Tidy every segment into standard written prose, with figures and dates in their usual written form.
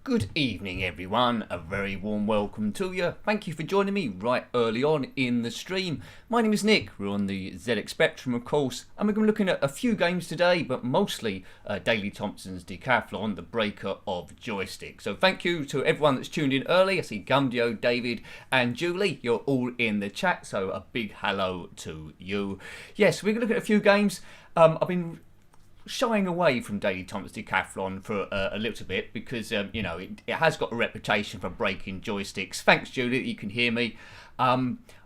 Good evening everyone, a very warm welcome to you. Thank you for joining me right early on in the stream. My name is Nick, we're on the ZX Spectrum of course, and we're going to be looking at a few games today, but mostly Daley Thompson's Decathlon, the breaker of joystick. So thank you to everyone that's tuned in early. I see Gumdio, David and Julie, you're all in the chat, so a big hello to you. Yes, we're going to look at a few games. I've been shying away from Daley Thompson's Decathlon for a little bit because you know it has got a reputation for breaking joysticks. Thanks Julie that you can hear me,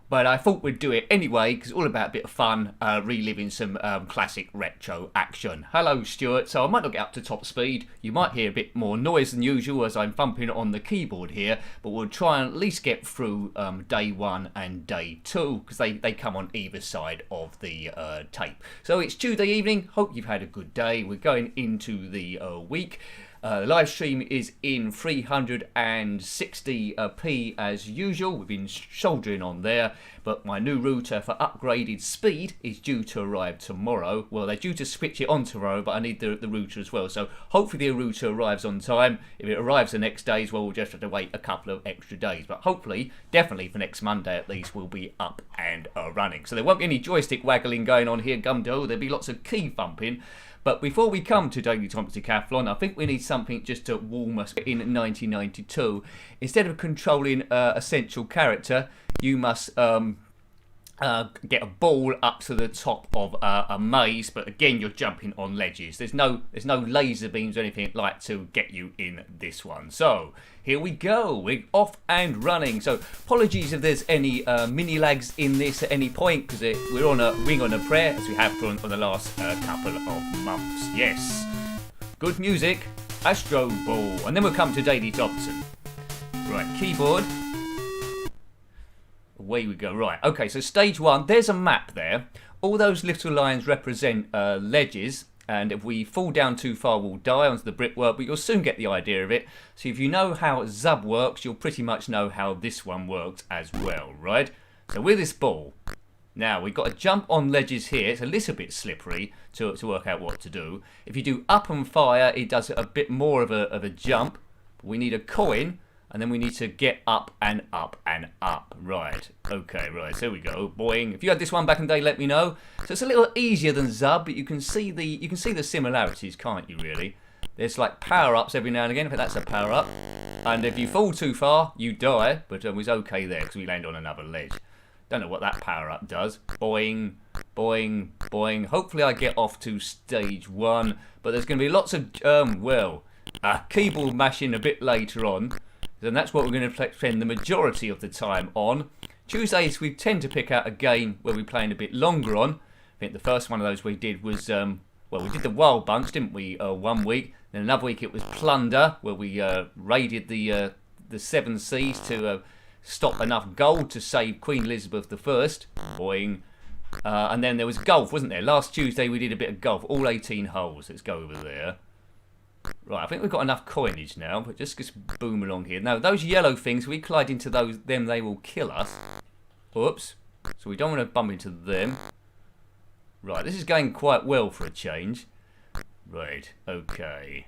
but I thought we'd do it anyway because it's all about a bit of fun, reliving some classic retro action. Hello Stuart, so I might not get up to top speed, you might hear a bit more noise than usual as I'm thumping on the keyboard here, but we'll try and at least get through day 1 and day 2 because they come on either side of the tape. So it's Tuesday evening, hope you've had a good day. We're going into the week. The live stream is in 360p as usual. We've been soldiering on there, but my new router for upgraded speed is due to arrive tomorrow. Well, they're due to switch it on tomorrow, but I need the router as well. So hopefully the router arrives on time. If it arrives the next day as well, we'll just have to wait a couple of extra days. But hopefully, definitely for next Monday at least, we'll be up and running. So there won't be any joystick waggling going on here, Gumdo. There'll be lots of key thumping. But before we come to Daley Thompson's Decathlon, I think we need something just to warm us. In 1992, instead of controlling a central character, you must get a ball up to the top of a maze, but again you're jumping on ledges. There's no laser beams or anything like to get you in this one. So here we go, we're off and running. So apologies if there's any mini lags in this at any point because we're on a wing on a prayer as we have for the last couple of months. Yes, good music, Astroball, and then we'll come to Daley Thompson. Right, keyboard. Away we go. Right, okay, so stage 1, there's a map there. All those little lines represent ledges, and if we fall down too far we'll die onto the brickwork, but you'll soon get the idea of it. So if you know how Zub works, you'll pretty much know how this one works as well, right? So with this ball, now we've got to jump on ledges here. It's a little bit slippery to work out what to do. If you do up and fire, it does a bit more of a jump. We need a coin, and then we need to get up and up and up. Right, okay, right, so we go, boing. If you had this one back in the day, let me know. So it's a little easier than Zub, but you can see the similarities, can't you, really? There's like power-ups every now and again. I think that's a power-up. And if you fall too far, you die, but it was okay there because we land on another ledge. Don't know what that power-up does. Boing, boing, boing. Hopefully I get off to stage 1, but there's going to be lots of, keyboard mashing a bit later on. And that's what we're going to spend the majority of the time on. Tuesdays we tend to pick out a game where we're playing a bit longer on. I think the first one of those we did was, we did the Wild Bunch, didn't we, 1 week. Then another week it was Plunder, where we raided the 7 Seas to stop enough gold to save Queen Elizabeth I. Boing. And then there was golf, wasn't there? Last Tuesday we did a bit of golf, all 18 holes. Let's go over there. Right, I think we've got enough coinage now, but just boom along here. Now, those yellow things, we collide into them, they will kill us. Oops. So we don't want to bump into them. Right, this is going quite well for a change. Right, okay.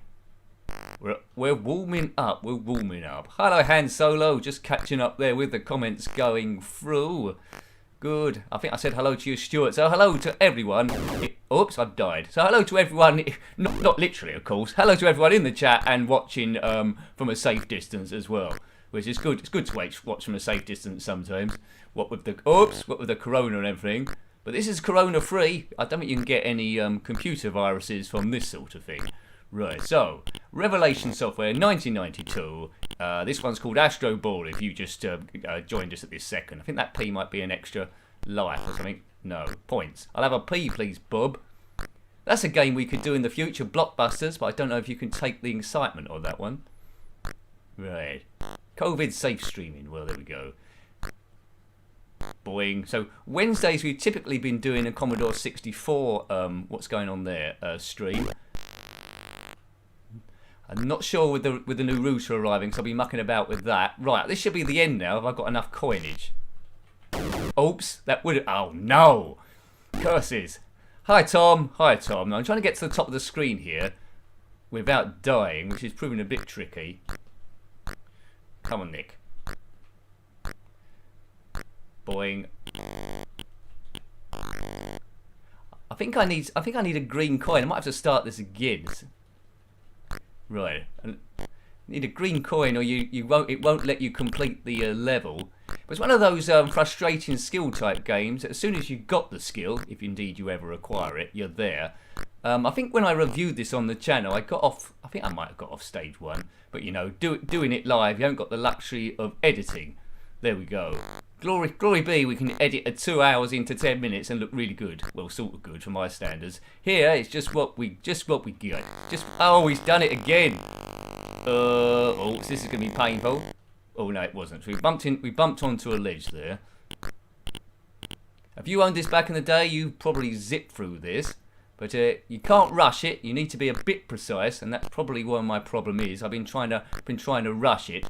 We're warming up, we're warming up. Hello, Han Solo, just catching up there with the comments going through. Good. I think I said hello to you, Stuart. So hello to everyone. Oops, I've died. So hello to everyone, not literally, of course. Hello to everyone in the chat and watching from a safe distance as well, which is good. It's good to watch from a safe distance sometimes. What with the corona and everything. But this is corona free. I don't think you can get any computer viruses from this sort of thing. Right, so Revelation Software 1992. This one's called Astroball. If you just joined us at this second, I think that P might be an extra life or something. No, points. I'll have a P, please, Bob. That's a game we could do in the future, Blockbusters, but I don't know if you can take the excitement of that one. Right, COVID safe streaming. Well, there we go. Boing. So Wednesdays we've typically been doing a Commodore 64. What's going on there? Stream. I'm not sure with the new router arriving, so I'll be mucking about with that. Right, this should be the end now. Have I got enough coinage? Oops, that would. Oh no! Curses. Hi Tom. Hi Tom. Now, I'm trying to get to the top of the screen here without dying, which is proving a bit tricky. Come on, Nick. Boing. I think I need a green coin. I might have to start this again. Right. I need a green coin, or it won't let you complete the level. But it's one of those frustrating skill type games. As soon as you got the skill, if indeed you ever acquire it, you're there. I think when I reviewed this on the channel, I got off. I think I might have got off stage 1. But you know, doing it live, you haven't got the luxury of editing. There we go. Glory be, we can edit a 2 hours into 10 minutes and look really good. Well, sort of good for my standards. Here, it's just what we get. Oh, he's done it again. Oh, this is gonna be painful. Oh no, it wasn't. We bumped onto a ledge there. If you owned this back in the day, you probably zipped through this. But you can't rush it. You need to be a bit precise, and that's probably where my problem is. I've been trying to rush it,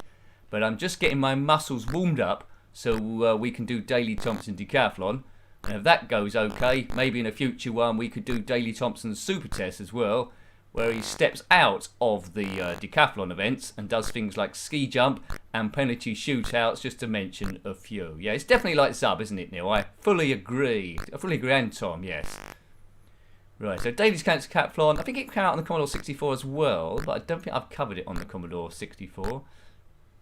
but I'm just getting my muscles warmed up so we can do Daley Thompson Decathlon. And if that goes okay, maybe in a future one we could do Daley Thompson's super test as well, where he steps out of the decathlon events and does things like ski jump and penalty shootouts, just to mention a few. Yeah, it's definitely like Zub, isn't it, Neil? I fully agree. And Tom, yes. Right, so Daley's Decathlon, I think it came out on the Commodore 64 as well, but I don't think I've covered it on the Commodore 64.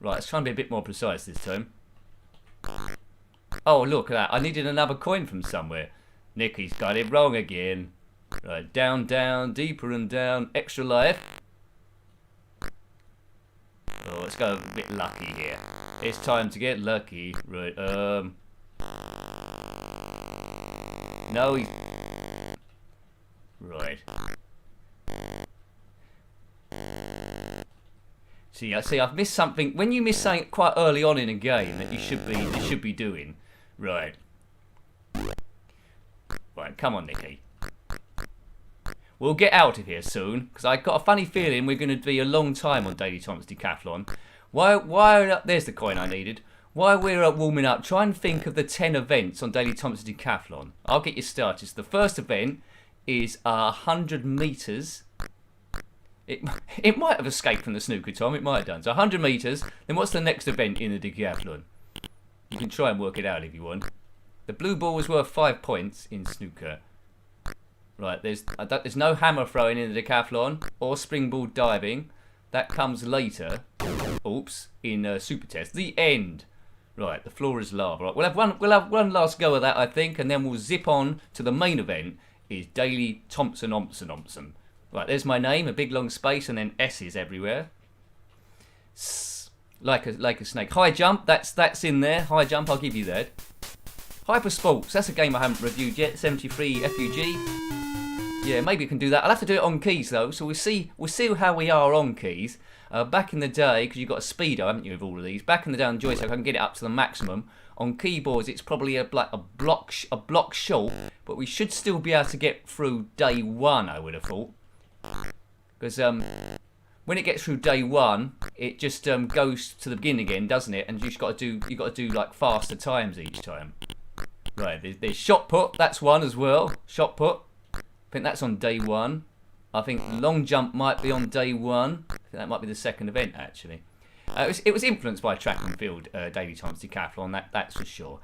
Right, let's try and be a bit more precise this time. Oh, look at that. I needed another coin from somewhere. Nicky's got it wrong again. Right, down, down, deeper and down, extra life. Oh, let's go a bit lucky here. It's time to get lucky. Right, no, he's... Right. See, I've missed something. When you miss something quite early on in a game that you should be doing. Right. Right, come on, Nicky. We'll get out of here soon, because I got a funny feeling we're going to be a long time on Daley Thompson Decathlon. There's the coin I needed. While we're warming up, try and think of the 10 events on Daley Thompson Decathlon. I'll get you started. So the first event is 100 metres. It might have escaped from the snooker, Tom. It might have done. So 100 metres. Then what's the next event in the decathlon? You can try and work it out if you want. The blue ball is worth 5 points in snooker. Right, there's no hammer throwing in the decathlon or springboard diving. That comes later. Oops, in super test. The end. Right, the floor is lava. Right, we'll have one last go at that, I think, and then we'll zip on to the main event. Is Daley Thompson Ompson. Right, there's my name, a big long space, and then S's everywhere. Like a snake. High jump, that's in there. High jump, I'll give you that. Hyper Sports, that's a game I haven't reviewed yet. 73 FUG. Yeah, maybe we can do that. I'll have to do it on keys though, so we'll see how we are on keys. Back in the day, because you've got a speedo, haven't you, with all of these? Back in the day on joystick, I can get it up to the maximum. On keyboards, it's probably a block short, but we should still be able to get through day 1, I would have thought. Because when it gets through day 1, it just goes to the beginning again, doesn't it? And you've got to do like faster times each time. Right, there's shot put. That's one as well. Shot put. I think that's on day 1. I think long jump might be on day 1. I think that might be the second event actually. It was influenced by track and field, Daley Thompson Decathlon, that's for sure.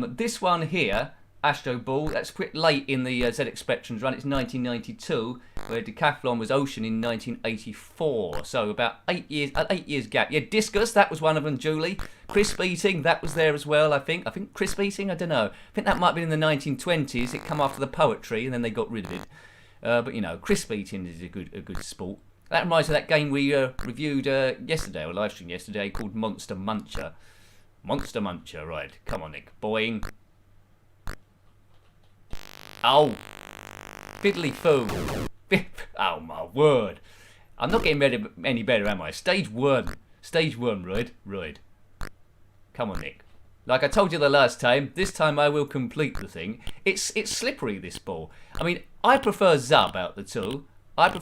This one here, Astroball, that's pretty late in the ZX Spectrum's run. It's 1992, where Decathlon was Ocean in 1984. So about 8 years gap. Yeah, Discus, that was one of them, Julie. Crisp Eating, that was there as well, I think. Crisp Eating, I don't know. I think that might have been in the 1920s. It come after the poetry, and then they got rid of it. But you know, Crisp Eating is a good sport. That reminds me of that game we reviewed yesterday, or live streamed yesterday, called Monster Muncher. Monster Muncher, right. Come on, Nick. Boing. Oh. Fiddly foo. Oh, my word. I'm not getting any better, am I? Stage 1. Stage 1, right? Right. Come on, Nick. Like I told you the last time, this time I will complete the thing. It's slippery, this ball. I mean, I prefer Zub out the two. But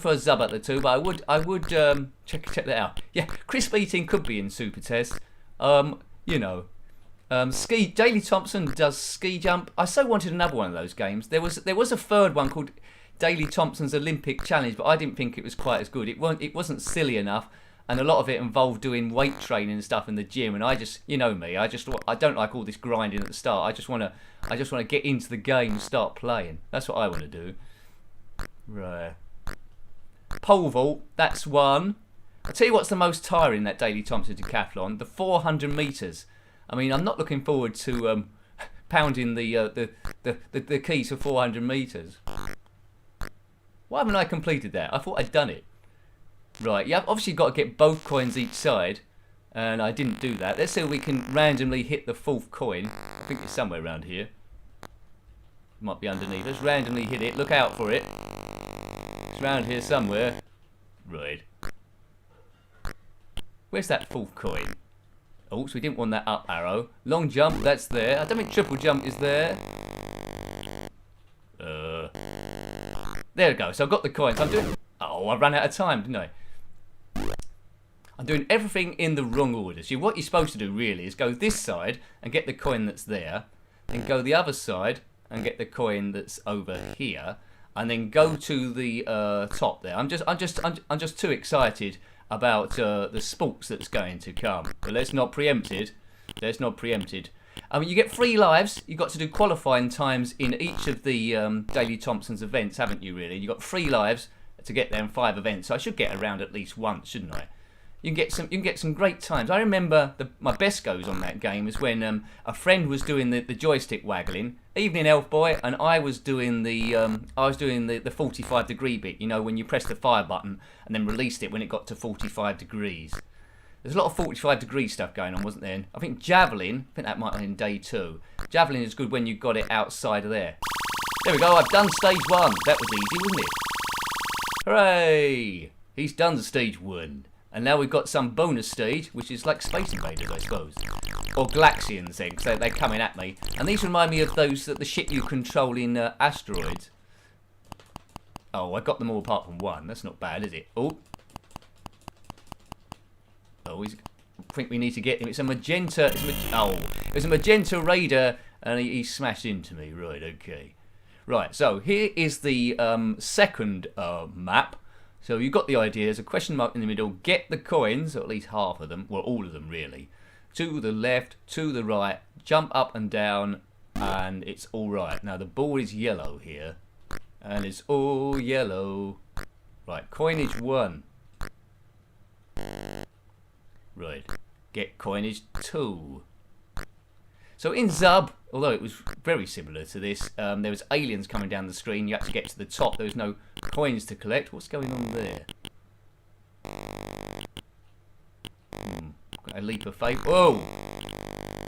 I would check that out. Yeah, Crisp Eating could be in Super Test. You know, Daley Thompson does ski jump. I so wanted another one of those games. There was a third one called Daley Thompson's Olympic Challenge, but I didn't think it was quite as good. It wasn't silly enough. and a lot of it involved doing weight training and stuff in the gym. And I just, you know me, I don't like all this grinding at the start. I just want to get into the game and start playing. That's what I want to do. Right. Pole vault, that's one. I'll tell you what's the most tiring, that Daley Thompson Decathlon, the 400 metres. I mean, I'm not looking forward to pounding the keys for 400 metres. Why haven't I completed that? I thought I'd done it. Right, you've obviously got to get both coins each side, and I didn't do that. Let's see if we can randomly hit the 4th coin. I think it's somewhere around here. Might be underneath. Let's randomly hit it. Look out for it. It's around here somewhere. Right. Where's that 4th coin? Oh, so we didn't want that up arrow. Long jump, that's there. I don't think triple jump is there. There we go. So I've got the coins. I'm doing... Oh, I ran out of time, didn't I? I'm doing everything in the wrong order. See, what you're supposed to do really is go this side and get the coin that's there, then go the other side and get the coin that's over here, and then go to the top there. I'm just too excited about the sports that's going to come. But let's not preempt it. Let's not preempt it. I mean, you get 3 lives. You've got to do qualifying times in each of the Daley Thompson's events, haven't you? Really, you've got 3 lives to get there in 5 events. So I should get around at least once, shouldn't I? You can get some great times. I remember my best goes on that game is when a friend was doing the joystick waggling, evening elf boy, and I was doing the 45-degree bit. You know, when you press the fire button and then released it when it got to 45 degrees. There's a lot of 45-degree stuff going on, wasn't there? I think javelin. I think that might have been day 2. Javelin is good when you got it outside of there. There we go. I've done stage 1. That was easy, wasn't it? Hooray! He's done stage 1. And now we've got some bonus stage, which is like Space Invaders, I suppose. Or Galaxians, then, because they're coming at me. And these remind me of those, the ship you control in Asteroids. Oh, I got them all apart from one. That's not bad, is it? Oh. Oh, I think we need to get him. It's a magenta... It's a magenta raider, and he smashed into me. Right, okay. Right, so here is the second map. So you've got the idea. There's a question mark in the middle. Get the coins, or at least half of them. Well, all of them, really. To the left, to the right. Jump up and down, and it's all right. Now, the ball is yellow here. And it's all yellow. Right, coinage 1. Right, get coinage 2. So in Zub, although it was very similar to this, there was aliens coming down the screen. You had to get to the top. There was no coins to collect. What's going on there? A leap of faith. Whoa!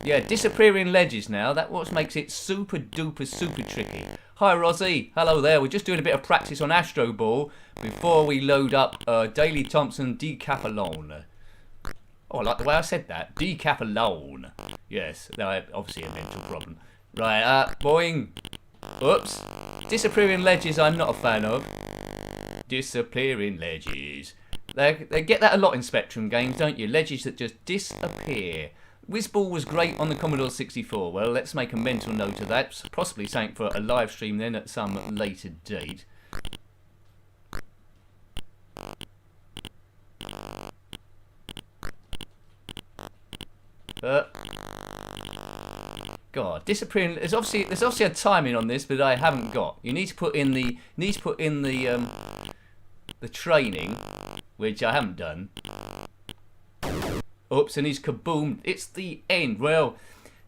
Yeah, disappearing ledges now. That's what makes it super duper super tricky. Hi Rosie, hello there. We're just doing a bit of practice on Astroball before we load up Daley Thompson Decathlon. Oh, I like the way I said that. Decathlon. Yes, obviously a mental problem. Right, boing. Oops. Disappearing ledges I'm not a fan of. Disappearing ledges. They get that a lot in Spectrum games, don't you? Ledges that just disappear. Whizball was great on the Commodore 64. Well, let's make a mental note of that. Possibly something for a live stream then at some later date. God, disappearing. There's obviously a timing on this, but I haven't got. You need to put in the training, which I haven't done. Oops, and he's kaboomed. It's the end. Well,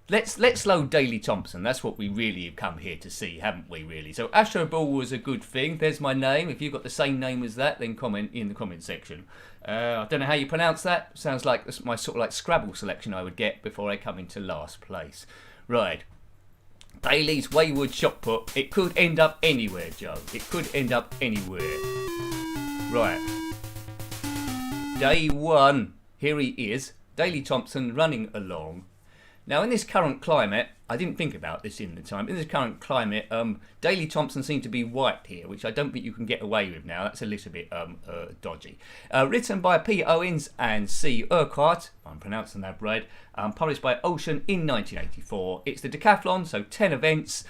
let's load Daley Thompson. That's what we really have come here to see, haven't we? Really. So Astroball was a good thing. There's my name. If you've got the same name as that, then comment in the comment section. I don't know how you pronounce that. Sounds like my sort of like Scrabble selection I would get before I come into last place. Right. Daley's wayward shot put. It could end up anywhere, Joe. It could end up anywhere. Right. Day 1. Here he is. Daley Thompson running along. Now, in this current climate, I didn't think about this in the time. In this current climate, Daley Thompson seemed to be white here, which I don't think you can get away with now. That's a little bit dodgy. Written by P. Owens and C. Urquhart, if I'm pronouncing that right. Published by Ocean in 1984. It's the Decathlon, so 10 events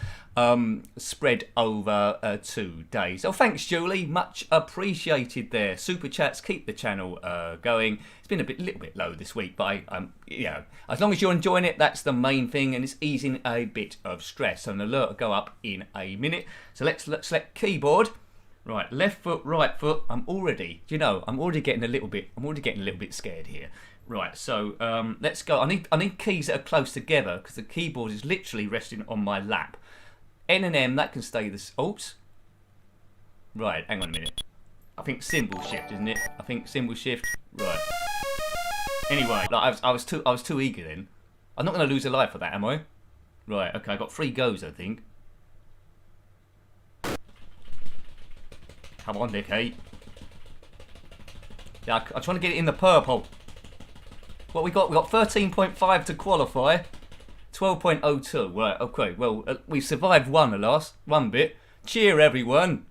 spread over 2 days. Oh, thanks, Julie. Much appreciated there. Super chats keep the channel going. It's been little bit low this week, but as long as you're enjoying it, that's the main thing, and it's easing a bit of stress. So an alert will go up in a minute. So let's select keyboard. Right, left foot, right foot. I'm already getting a little bit scared here. Right, so let's go. I need keys that are close together because the keyboard is literally resting on my lap. N and M, that can stay this. Oops. Right, hang on a minute. I think symbol shift, isn't it? I think symbol shift. Right. Anyway, like I was too eager then. I'm not going to lose a life for that, am I? Right. Okay, I got 3 goes, I think. Come on, Nick, hey. Yeah, I'm trying to get it in the purple. What we got? We got 13.5 to qualify. 12.02. Right, okay. Well, we survived one bit. Cheer, everyone.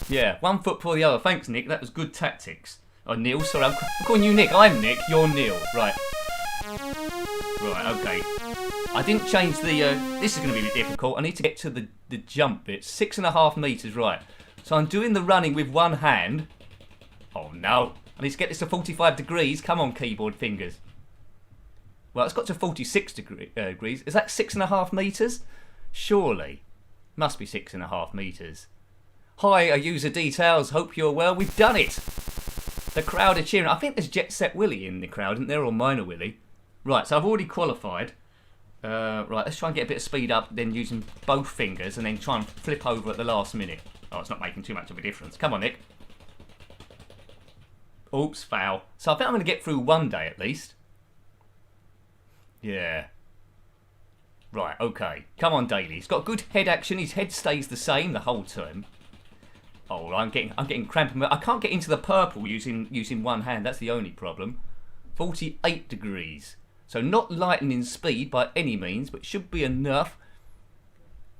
Yeah, 1 foot for the other. Thanks, Nick. That was good tactics. Oh, Neil. Sorry, I'm calling you Nick. I'm Nick. You're Neil. Right. Right, okay. I didn't change the... this is going to be a bit difficult. I need to get to the jump bit. 6.5 metres, right. So I'm doing the running with one hand. Oh, no. I need to get this to 45 degrees. Come on, keyboard fingers. Well, it's got to 46 degrees. Is that 6.5 metres? Surely. Must be 6.5 metres. Hi, user details. Hope you're well. We've done it. The crowd are cheering. I think there's Jet Set Willie in the crowd, isn't there? Or Minor Willie. Right, so I've already qualified. Right, let's try and get a bit of speed up, then using both fingers, and then try and flip over at the last minute. Oh, it's not making too much of a difference. Come on, Nick. Oops, foul. So I think I'm going to get through one day at least. Yeah. Right, okay. Come on, Daley. He's got good head action. His head stays the same the whole time. Oh, I'm getting cramping. I can't get into the purple using one hand. That's the only problem. 48 degrees. So not lightning speed by any means, but should be enough.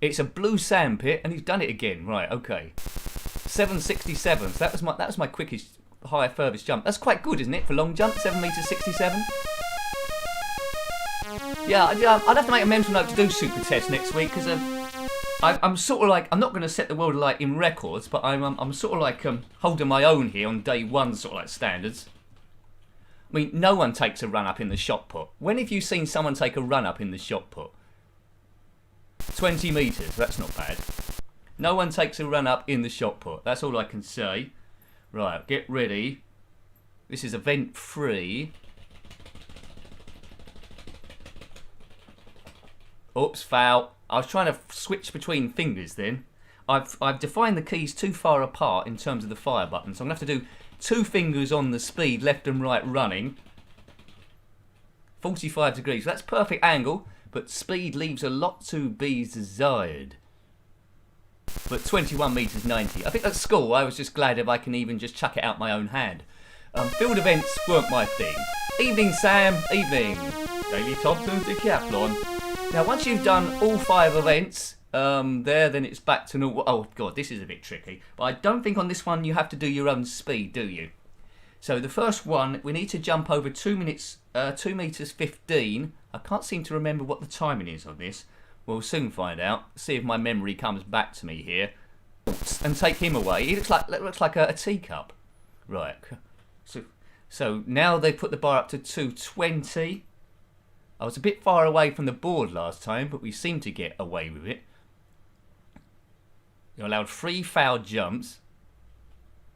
It's a blue sandpit, and he's done it again. Right, okay. 767. So that was my quickest, furthest jump. That's quite good, isn't it, for long jump? 7 metres 67. Yeah, I'd have to make a mental note to do super test next week because I'm sort of like, I'm not going to set the world alight in records, but I'm sort of like holding my own here on day one, sort of like standards. I mean, no one takes a run up in the shot put. When have you seen someone take a run up in the shot put? 20 metres, that's not bad. No one takes a run up in the shot put. That's all I can say. Right, get ready. This is event 3. Oops, foul. I was trying to switch between fingers then. I've defined the keys too far apart in terms of the fire button, so I'm going to have to do 2 fingers on the speed, left and right running. 45 degrees. That's perfect angle, but speed leaves a lot to be desired. But 21 metres 90. I think at school I was just glad if I can even just chuck it out my own hand. Field events weren't my thing. Evening, Sam. Evening. Daley Thompson, Decathlon. Now, once you've done all 5 events, then it's back to normal. Oh, God, this is a bit tricky. But I don't think on this one you have to do your own speed, do you? So the first one, we need to jump over 2 metres 15. I can't seem to remember what the timing is on this. We'll soon find out. See if my memory comes back to me here. And take him away. He looks like a teacup. Right. So now they put the bar up to 220. I was a bit far away from the board last time, but we seem to get away with it. You're allowed 3 foul jumps.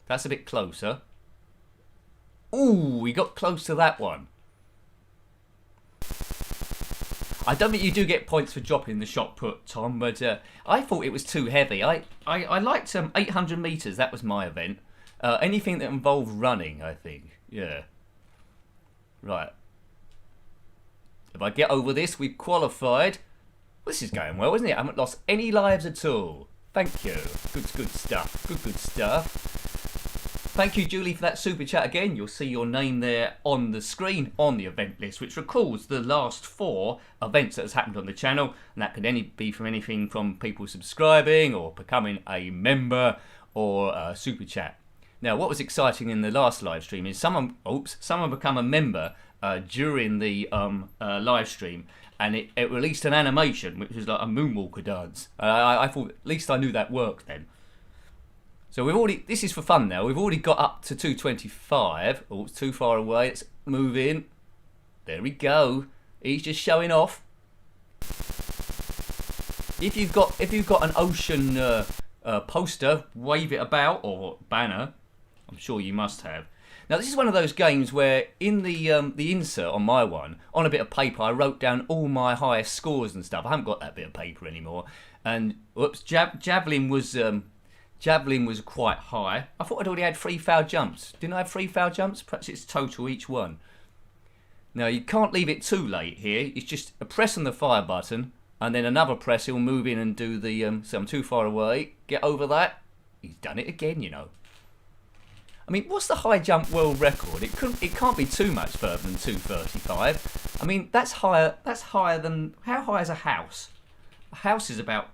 That's a bit closer. Ooh, we got close to that one. I don't think you do get points for dropping the shot put, Tom, but I thought it was too heavy. I liked 800 metres. That was my event. Anything that involved running, I think. Yeah. Right. If I get over this, we've qualified. Well, this is going well, isn't it? I haven't lost any lives at all. Thank you. Good stuff. Good stuff. Thank you, Julie, for that super chat again. You'll see your name there on the screen on the event list, which records the last 4 events that has happened on the channel. And that can be from anything from people subscribing or becoming a member or a super chat. Now, what was exciting in the last live stream is someone become a member during the live stream, and it released an animation which was like a moonwalker dance. I thought at least I knew that worked then. So this is for fun now. We've already got up to 225. Oh, it's too far away. Let's move in. There we go. He's just showing off. If you've got an ocean poster, wave it about, or banner. I'm sure you must have. Now this is one of those games where in the insert on my one, on a bit of paper, I wrote down all my highest scores and stuff. I haven't got that bit of paper anymore. And whoops, javelin was quite high. I thought I'd already had 3 foul jumps. Didn't I have 3 foul jumps? Perhaps it's total each one. Now you can't leave it too late here. It's just a press on the fire button and then another press. He'll move in and do the. So I'm too far away. Get over that. He's done it again, you know. I mean, what's the high jump world record? It can't be too much further than 235. I mean, that's higher. That's higher than, how high is a house? A house is about.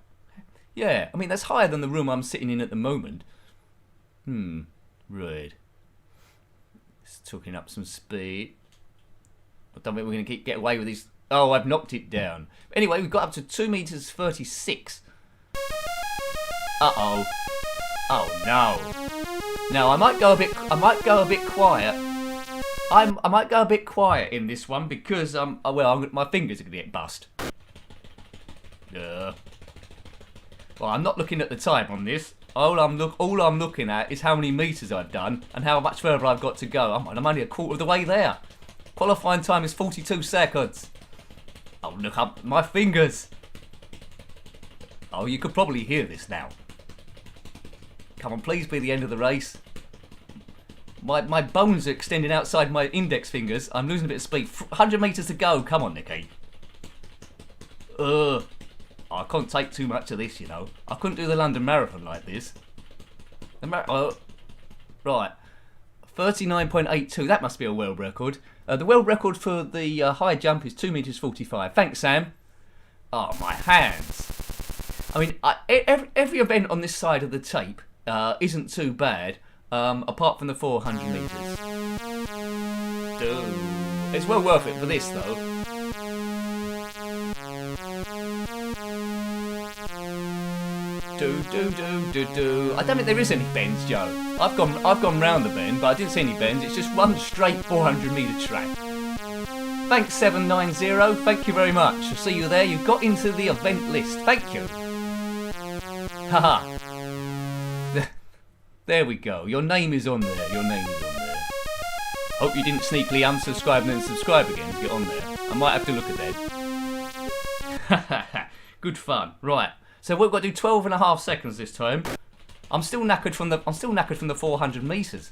Yeah, I mean, that's higher than the room I'm sitting in at the moment. Right. It's talking up some speed. I don't think we're going to get away with this. Oh, I've knocked it down. Anyway, we've got up to 2 meters 36. Uh-oh. Oh, no. Now, I might go a bit quiet. I might go a bit quiet in this one because, my fingers are going to get bust. Well, I'm not looking at the time on this. All I'm looking at is how many meters I've done and how much further I've got to go. I'm only a quarter of the way there. Qualifying time is 42 seconds. Oh, look up my fingers. Oh, you could probably hear this now. Come on, please be the end of the race. My bones are extending outside my index fingers. I'm losing a bit of speed. 100 meters to go. Come on, Nikki. I can't take too much of this, you know. I couldn't do the London Marathon like this. Right. 39.82. That must be a world record. The world record for the high jump is 2 meters 45. Thanks, Sam. Oh, my hands. I mean, every event on this side of the tape isn't too bad, apart from the 400 meters. Dude. It's well worth it for this, though. I don't think there is any bends, Joe. I've gone round the bend, but I didn't see any bends. It's just one straight 400 metre track. Thanks 790. Thank you very much. I'll see you there. You got into the event list. Thank you. Haha. There we go. Your name is on there. Your name is on there. Hope you didn't sneakily unsubscribe and then subscribe again to get on there. I might have to look at that. Good fun. Right. So we've got to do 12.5 seconds this time. I'm still knackered from the 400 meters.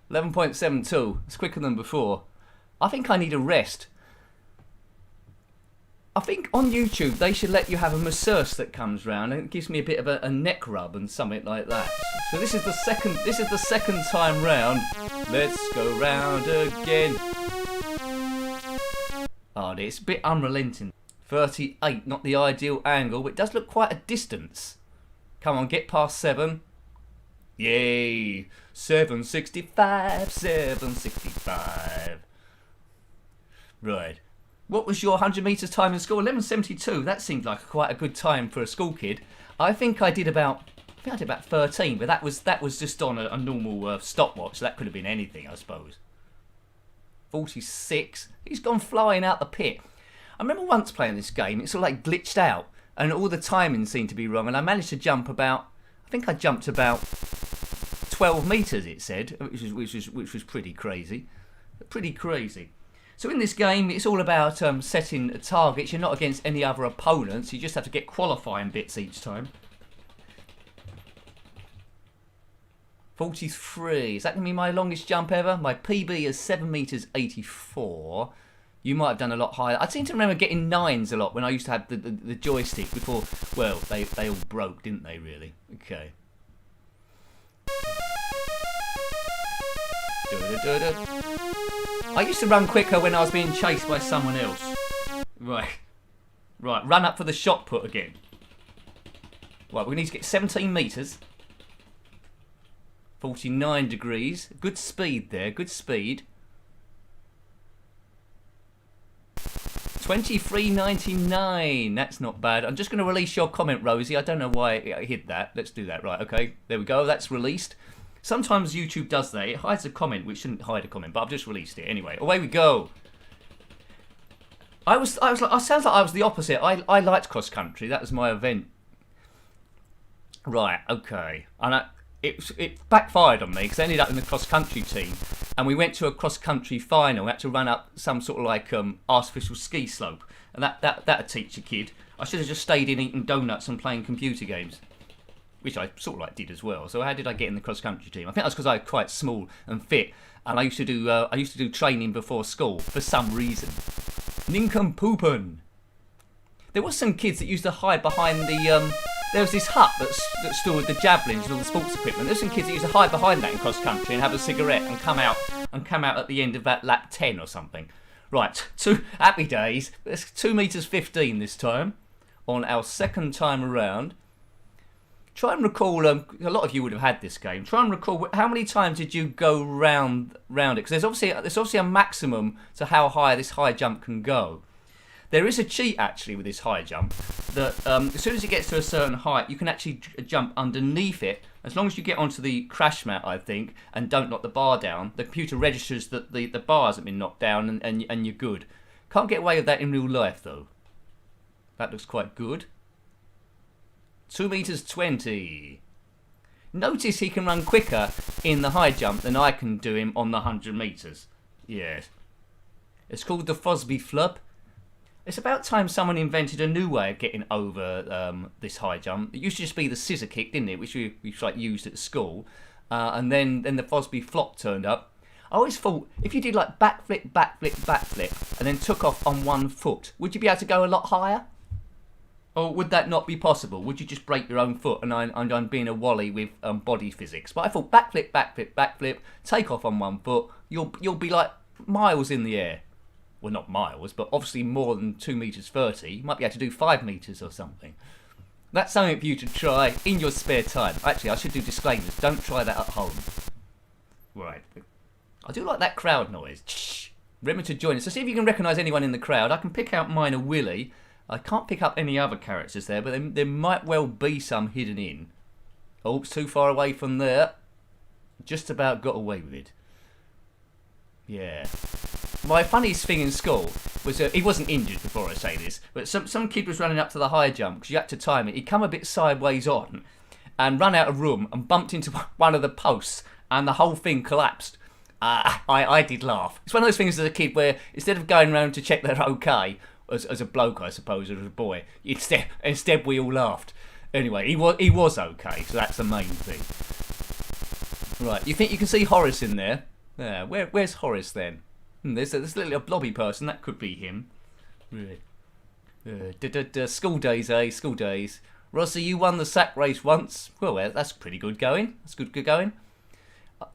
.72. It's quicker than before. I think I need a rest. I think on YouTube they should let you have a masseuse that comes round and it gives me a bit of a neck rub and something like that. So this is the second time round. Let's go round again. Oh, it's a bit unrelenting. 38, not the ideal angle, but it does look quite a distance. Come on, get past 7. Yay! 765, 765. Right. What was your 100 metres time and score? 11.72. That seemed like quite a good time for a school kid. I think I did about 13, but that was just on a normal stopwatch. So that could have been anything, I suppose. 46. He's gone flying out the pit. I remember once playing this game. It sort of like glitched out, and all the timing seemed to be wrong. And I managed to jump about. I think I jumped about 12 metres. It said, which was pretty crazy. Pretty crazy. So in this game, it's all about setting targets. You're not against any other opponents. You just have to get qualifying bits each time. 43. Is that going to be my longest jump ever? My PB is 7 meters 84. You might have done a lot higher. I seem to remember getting 9s a lot when I used to have the joystick before. Well, they all broke, didn't they, really? Okay. I used to run quicker when I was being chased by someone else. Right, run up for the shot put again. Right, we need to get 17 metres. 49 degrees. Good speed there, good speed. 23.99. That's not bad. I'm just going to release your comment, Rosie. I don't know why I hid that. Let's do that. Right, okay. There we go. That's released. Sometimes YouTube does that. It hides a comment, which shouldn't hide a comment, but I've just released it. Anyway, away we go. I was like, it sounds like I was the opposite. I liked cross country. That was my event. Right, okay. And it backfired on me because I ended up in the cross country team, and we went to a cross country final. We had to run up some sort of like artificial ski slope, and that'd teach a kid. I should have just stayed in eating donuts and playing computer games, which I sort of like did as well. So how did I get in the cross country team? I think that's because I was quite small and fit, and I used to do training before school for some reason. Nincompoopin'. There was some kids that used to hide behind the there was this hut that stored the javelins and all the sports equipment. There's some kids that used to hide behind that in cross country and have a cigarette and come out at the end of that lap 10 or something. Right, happy days. It's 2 metres 15 this time on our second time around. Try and recall. A lot of you would have had this game. Try and recall how many times did you go round it? Because there's obviously a maximum to how high this high jump can go. There is a cheat actually with this high jump that as soon as it gets to a certain height, you can actually jump underneath it. As long as you get onto the crash mat, I think, and don't knock the bar down, the computer registers that the bar hasn't been knocked down, and you're good. Can't get away with that in real life though. That looks quite good. 2 metres 20. Notice he can run quicker in the high jump than I can do him on the 100 metres. Yes. It's called the Fosby flub. It's about time someone invented a new way of getting over this high jump. It used to just be the scissor kick, didn't it, which we like used at school, and then the Fosby flop turned up. I always thought if you did like backflip, and then took off on one foot, would you be able to go a lot higher? Or would that not be possible? Would you just break your own foot? And I'm being a wally with body physics. But I thought backflip, take off on one foot. You'll be like miles in the air. Well, not miles, but obviously more than 2 metres 30. You might be able to do 5 metres or something. That's something for you to try in your spare time. Actually, I should do disclaimers. Don't try that at home. Right. I do like that crowd noise. Shh. Remember to join us. So see if you can recognise anyone in the crowd. I can pick out Minor Willie. I can't pick up any other characters there, but there might well be some hidden in. Oh, it's too far away from there. Just about got away with it. Yeah. My funniest thing in school was he wasn't injured before I say this, but some kid was running up to the high jump because you had to time it. He'd come a bit sideways on and run out of room and bumped into one of the posts and the whole thing collapsed. I did laugh. It's one of those things as a kid where instead of going around to check they're okay, as a bloke I suppose, or as a boy, instead we all laughed. Anyway, he was okay, so that's the main thing. Right, you think you can see Horace in there? Yeah, where's Horace then? There's a little blobby person, that could be him. Right. School days, eh? School days. Rossi, you won the sack race once. Well, that's pretty good going. That's good going.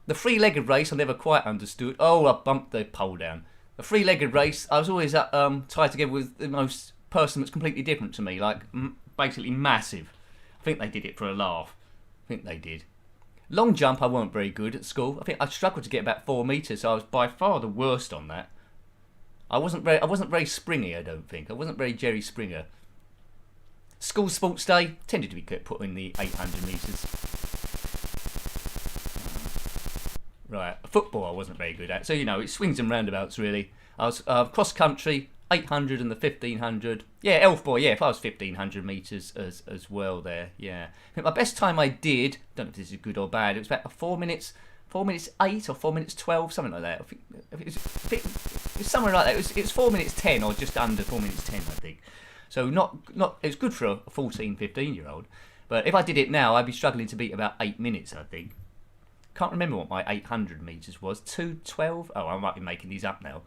The three-legged race I never quite understood. Oh, I bumped the pole down. The three-legged race, I was always tied together with the most person that's completely different to me, like basically massive. I think they did it for a laugh. I think they did. Long jump, I weren't very good at school. I think I struggled to get about 4 metres, so I was by far the worst on that. I wasn't very springy, I don't think. I wasn't very Jerry Springer. School sports day tended to be put in the 800 metres. Right, football I wasn't very good at. So, it swings and roundabouts, really. I was cross-country, 800 and the 1500. Yeah, elf boy, yeah, if I was 1500 metres as well there, yeah. I think my best time I did, don't know if this is good or bad, it was about 4 minutes 8 or 4 minutes 12, something like that. It was somewhere like that. It was 4 minutes 10 or just under 4 minutes 10, I think. So not it's good for a 14, 15-year-old. But if I did it now, I'd be struggling to beat about 8 minutes, I think. Can't remember what my 800 metres was. 2:12? Oh, I might be making these up now.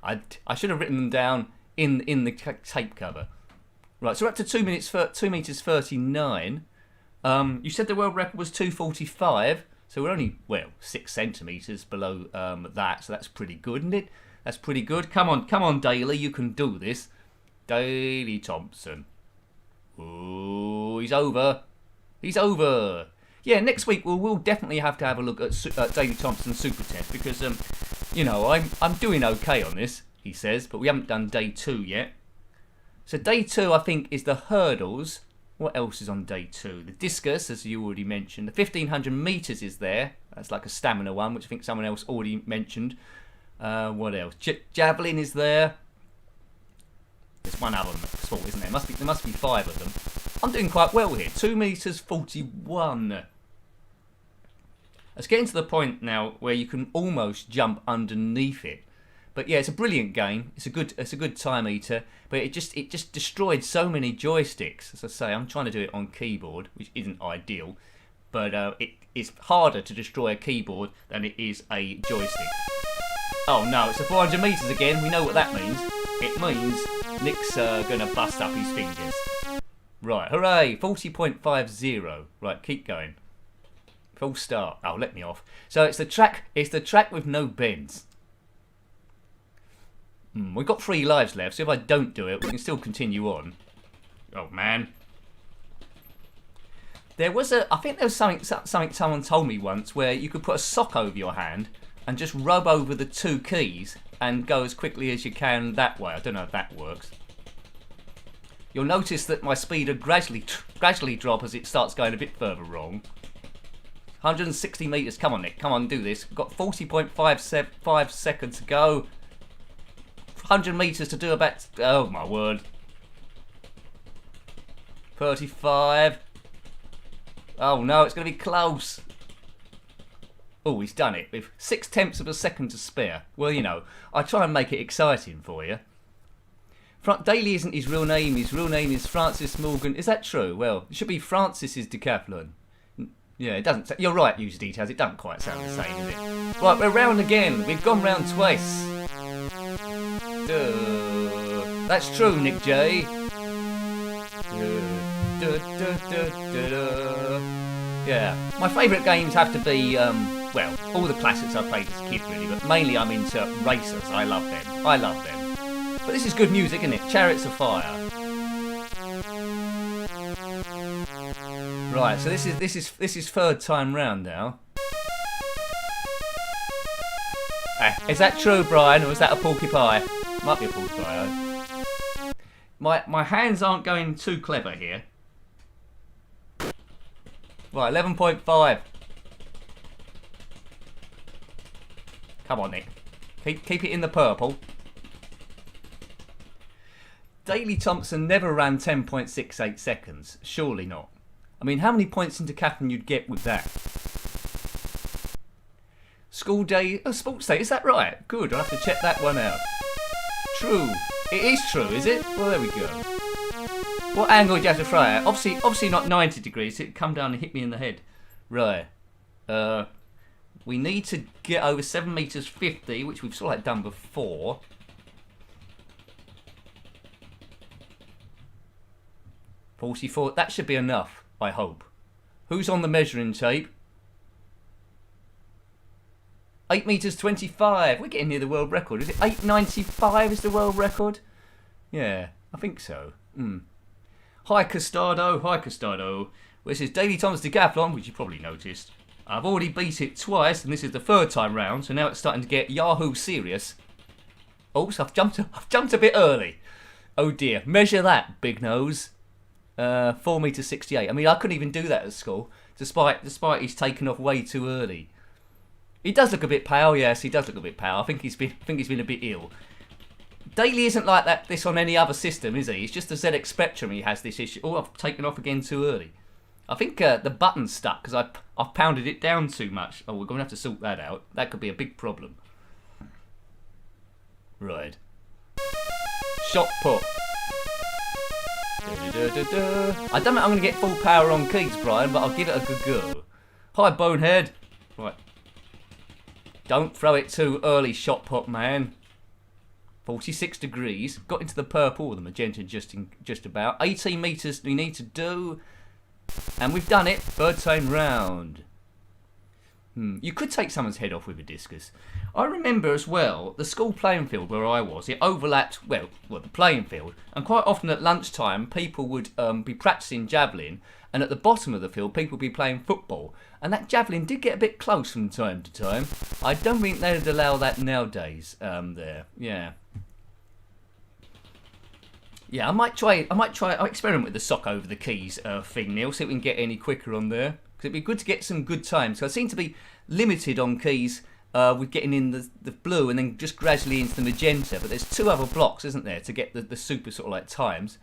I should have written them down in the tape cover. Right, so we're up to 2 minutes, 2 meters 39. You said the world record was 2:45, so we're only, well, 6 centimeters below that, so that's pretty good, isn't it? That's pretty good. Come on, Daley, you can do this. Daley Thompson. Oh, he's over. He's over. Yeah, next week we'll definitely have to have a look at Daley Thompson's super test because, you know, I'm doing okay on this, he says, but we haven't done day 2 yet. So day 2, I think, is the hurdles. What else is on day 2? The discus, as you already mentioned. The 1500 meters is there. That's like a stamina one, which I think someone else already mentioned. What else? Javelin is there. There's one other sport, isn't there? There must be 5 of them. I'm doing quite well here. 2 meters 41. It's getting to the point now where you can almost jump underneath it. But yeah, it's a brilliant game. It's a good time eater. But it just destroyed so many joysticks. As I say, I'm trying to do it on keyboard, which isn't ideal. But it's harder to destroy a keyboard than it is a joystick. Oh no, it's the 400 meters again. We know what that means. It means Nick's going to bust up his fingers. Right, hooray, 40.50. Right, keep going. Full start. Oh, let me off. So it's the track with no bends. We've got 3 lives left, so if I don't do it, we can still continue on. Oh man. I think there was something someone told me once where you could put a sock over your hand and just rub over the 2 keys and go as quickly as you can that way. I don't know if that works. You'll notice that my speed will gradually drop as it starts going a bit further wrong. 160 meters. Come on, Nick. Come on, do this. We've got 40.5 seconds to go. 100 meters to do about... Oh, my word. 35. Oh, no, it's going to be close. Oh, he's done it with 0.6 of a second to spare. Well, you know, I try and make it exciting for you. Daley isn't his real name. His real name is Francis Morgan. Is that true? Well, it should be Francis's Decathlon. Yeah, it doesn't... You're right, user details. It doesn't quite sound the same, is it? Right, we're round again. We've gone round twice. That's true, Nick J. Yeah, my favourite games have to be, well, all the classics I played as a kid, really, but mainly I'm into racers. I love them. But this is good music, isn't it? Chariots of Fire. Right, so this is 3rd time round now. Is that true, Brian, or is that a porcupine? Might be a porcupine. My hands aren't going too clever here. Right, 11.5. Come on, Nick. Keep it in the purple. Daley Thompson never ran 10.68 seconds. Surely not. I mean, how many points in Decathlon you'd get with that? School day... Oh, sports day. Is that right? Good. I'll have to check that one out. True. It is true, is it? Well, there we go. What angle do you have to throw at? Obviously not 90 degrees. It'd come down and hit me in the head. Right. We need to get over 7 meters 50, which we've sort of done before. 44. That should be enough, I hope. Who's on the measuring tape? 8 meters 25. We're getting near the world record. Is it 8.95 is the world record? Yeah, I think so. Hi, Costado. Hi, Costado. Well, this is Daley Thompson Decathlon, which you probably noticed. I've already beat it twice, and this is the 3rd time round, so now it's starting to get Yahoo serious. Oops, I've jumped a bit early. Oh dear. Measure that, big nose. 4 meters 68. I mean, I couldn't even do that at school, despite he's taken off way too early. He does look a bit pale. Yes, he does look a bit pale. I think he's been a bit ill. Daley isn't like this on any other system, is he? It's just the ZX Spectrum he has this issue. Oh, I've taken off again too early. I think the button's stuck because I've pounded it down too much. Oh, we're going to have to sort that out. That could be a big problem. Right. Shot put. I don't know I'm going to get full power on keys, Brian, but I'll give it a good go. Hi, Bonehead. Right. Don't throw it too early, shot put, man. 46 degrees. Got into the purple, or the magenta just about. 18 metres we need to do. And we've done it. Third time round. You could take someone's head off with a discus. I remember as well, the school playing field where I was, it overlapped, well, the playing field. And quite often at lunchtime, people would be practising javelin. And at the bottom of the field, people would be playing football. And that javelin did get a bit close from time to time. I don't think they'd allow that nowadays there. Yeah. Yeah, I might experiment with the sock over the keys thing, Neil, see if we can get any quicker on there. Because it'd be good to get some good times. So I seem to be limited on keys with getting in the blue and then just gradually into the magenta. But there's 2 other blocks, isn't there, to get the super sort of like times.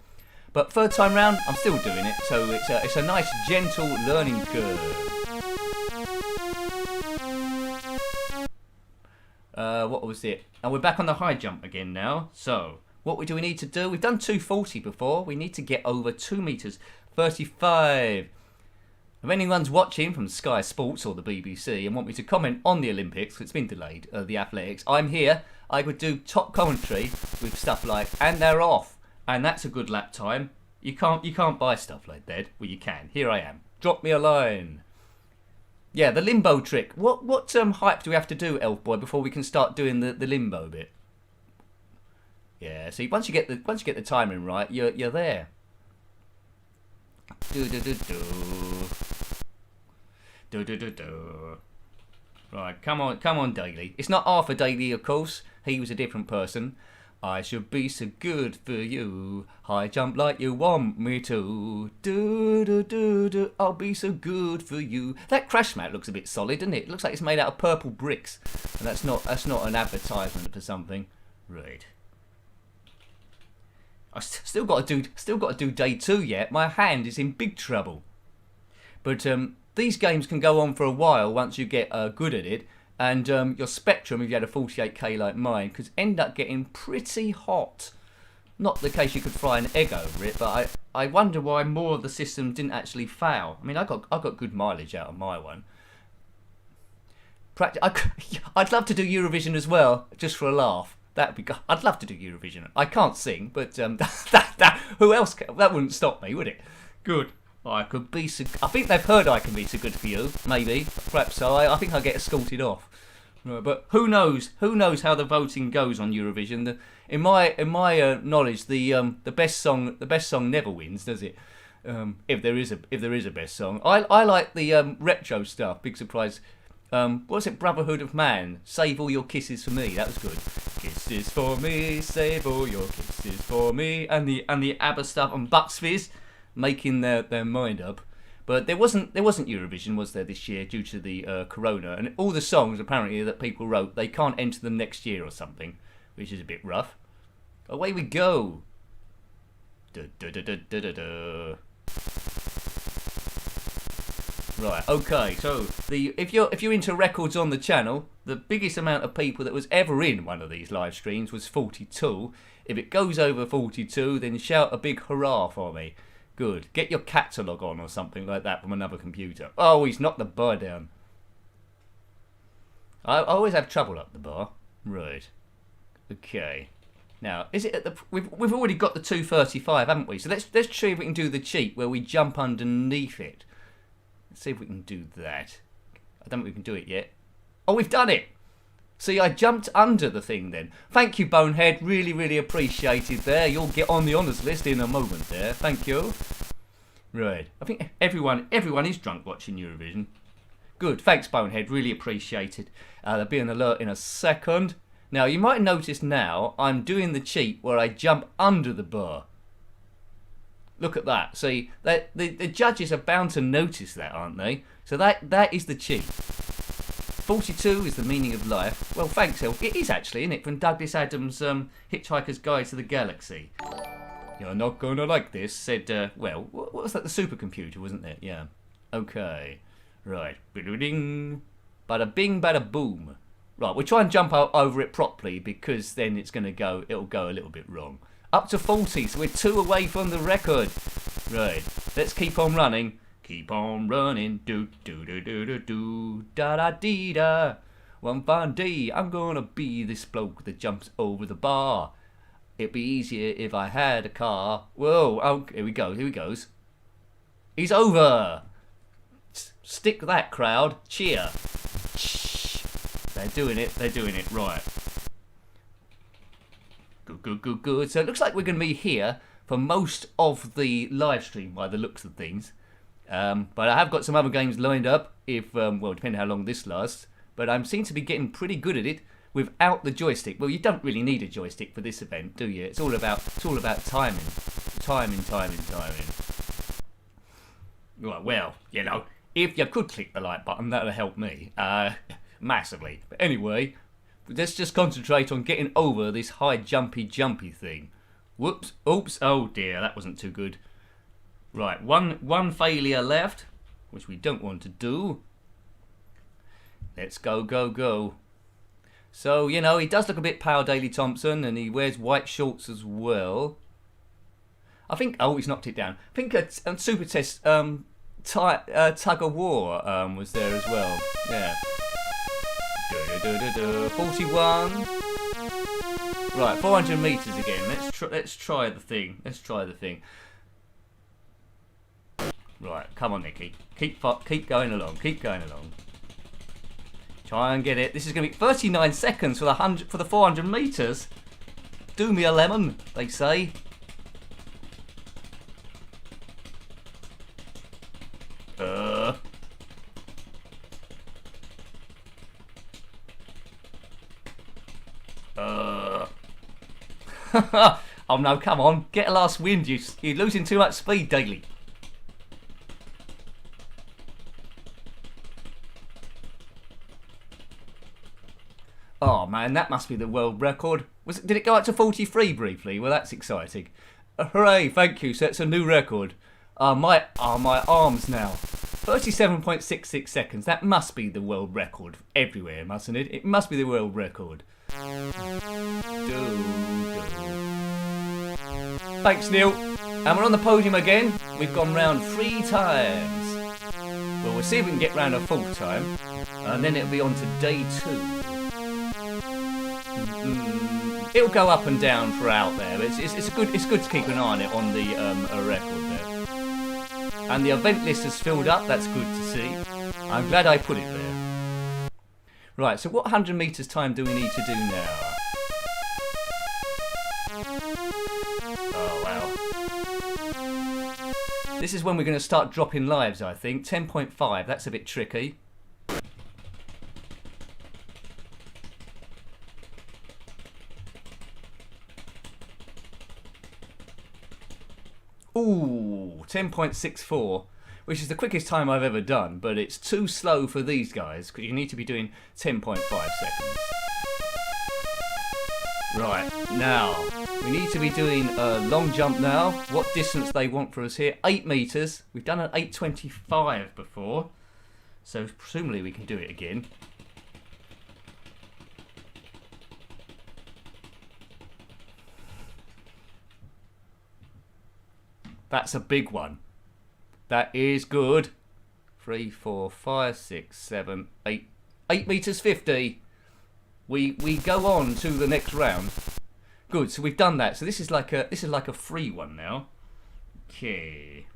But third time round, I'm still doing it. So it's a nice, gentle learning curve. What was it? And we're back on the high jump again now. So what do we need to do? We've done 240 before. We need to get over 2 metres 35. If anyone's watching from Sky Sports or the BBC and want me to comment on the Olympics, it's been delayed, the athletics, I'm here. I would do top commentary with stuff like, and they're off, and that's a good lap time. You can't buy stuff like that. Well, you can. Here I am. Drop me a line. Yeah, the limbo trick. What hype do we have to do, Elf Boy, before we can start doing the limbo bit? Yeah. See, once you get the timing right, you're there. Right, come on, Daley. It's not Arthur Daley, of course. He was a different person. I should be so good for you. High jump like you want me to. I'll be so good for you. That crash mat looks a bit solid, doesn't it? It looks like it's made out of purple bricks. And that's not an advertisement for something. Right. I still got to do day 2 yet. My hand is in big trouble. But these games can go on for a while once you get good at it. And your spectrum, if you had a 48K like mine, could end up getting pretty hot. Not the case you could fry an egg over it, but I wonder why more of the system didn't actually fail. I mean, I got good mileage out of my one. I'd love to do Eurovision as well, just for a laugh. That'd be. I'd love to do Eurovision. I can't sing, but who else? That wouldn't stop me, would it? Good. I could be so. I think they've heard I can be so good for you. Maybe, perhaps so. I think I'll get escorted off. Right, but who knows? Who knows how the voting goes on Eurovision? In my knowledge, the best song never wins, does it? If there is a best song, I like the retro stuff. Big surprise. What's it? Brotherhood of Man. Save all your kisses for me. That was good. Kisses for me. Save all your kisses for me. And the ABBA stuff and Bucks Fizz making their mind up. But there wasn't Eurovision, was there, this year due to the corona, and all the songs apparently that people wrote, they can't enter them next year or something, which is a bit rough. Away we go. Right, okay, so if you're into records on the channel, the biggest amount of people that was ever in one of these live streams was 42. If it goes over 42, then shout a big hurrah for me. Good. Get your catalogue on or something like that from another computer. Oh, he's knocked the bar down. I always have trouble up the bar. Right. Okay. Now, is it at the... We've already got the 235, haven't we? So let's see if we can do the cheat where we jump underneath it. Let's see if we can do that. I don't think we can do it yet. Oh, we've done it! See, I jumped under the thing then. Thank you, Bonehead. Really, really appreciated there. You'll get on the honours list in a moment there. Thank you. Right. I think everyone is drunk watching Eurovision. Good. Thanks, Bonehead. Really appreciated. There'll be an alert in a second. Now, you might notice now I'm doing the cheat where I jump under the bar. Look at that. See, the judges are bound to notice that, aren't they? So that is the cheat. 42 is the meaning of life. Well, thanks, Elf. It is actually, isn't it? From Douglas Adams' Hitchhiker's Guide to the Galaxy. You're not going to like this, said, well, what was that? The supercomputer, wasn't it? Yeah. Okay. Right. Bing. Bada bing, bada boom. Right, we'll try and jump over it properly because then it'll go a little bit wrong. Up to 40, so we're 2 away from the record. Right. Let's keep on running. Keep on running, do do do do do do da da dee da. One fine day, I'm gonna be this bloke that jumps over the bar. It'd be easier if I had a car. Whoa, oh, here we go, here he goes. He's over. Stick that, crowd. Cheer. They're doing it, right. Good, good, good, good. So it looks like we're going to be here for most of the live stream by the looks of things. But I have got some other games lined up, if, well, depending how long this lasts. But I seem to be getting pretty good at it without the joystick. Well, you don't really need a joystick for this event, do you? It's all about timing. Timing. Right, well, you know, if you could click the like button, that would help me massively. But anyway, let's just concentrate on getting over this high jumpy thing. Whoops, oops, oh dear, that wasn't too good. Right, one failure left, which we don't want to do. Let's go. So, you know, he does look a bit pale, Daley Thompson, and he wears white shorts as well. I think, oh, he's knocked it down. I think a Super Test Tug of War was there as well. Yeah. 41. Right, 400 meters again. Let's try the thing. Right, come on, Nicky. Keep going along. Try and get it. This is going to be 39 seconds for the 400 meters. Do me a lemon, they say. Oh no, come on. Get a last wind. You're losing too much speed, Daley. Oh man, that must be the world record. Did it go up to 43 briefly? Well, that's exciting. Hooray, thank you. So it's a new record. My arms now. 37.66 seconds. That must be the world record everywhere, mustn't it? It must be the world record. Thanks, Neil. And we're on the podium again. We've gone round 3 times. Well, we'll see if we can get round a 4th time. And then it'll be on to day 2. It'll go up and down throughout there. But it's good to keep an eye on it on the record there. And the event list has filled up. That's good to see. I'm glad I put it there. Right, so what 100 meters time do we need to do now? Oh, wow. This is when we're going to start dropping lives, I think. 10.5, that's a bit tricky. Ooh, 10.64, which is the quickest time I've ever done, but it's too slow for these guys, because you need to be doing 10.5 seconds. Right, now, we need to be doing a long jump now. What distance they want for us here? 8 meters. We've done an 8.25 before, so presumably we can do it again. That's a big one. That is good. 3, 4, 5, 6, 7, 8. 8 meters 50. We go on to the next round. Good. So we've done that. So this is like a free one now. Okay.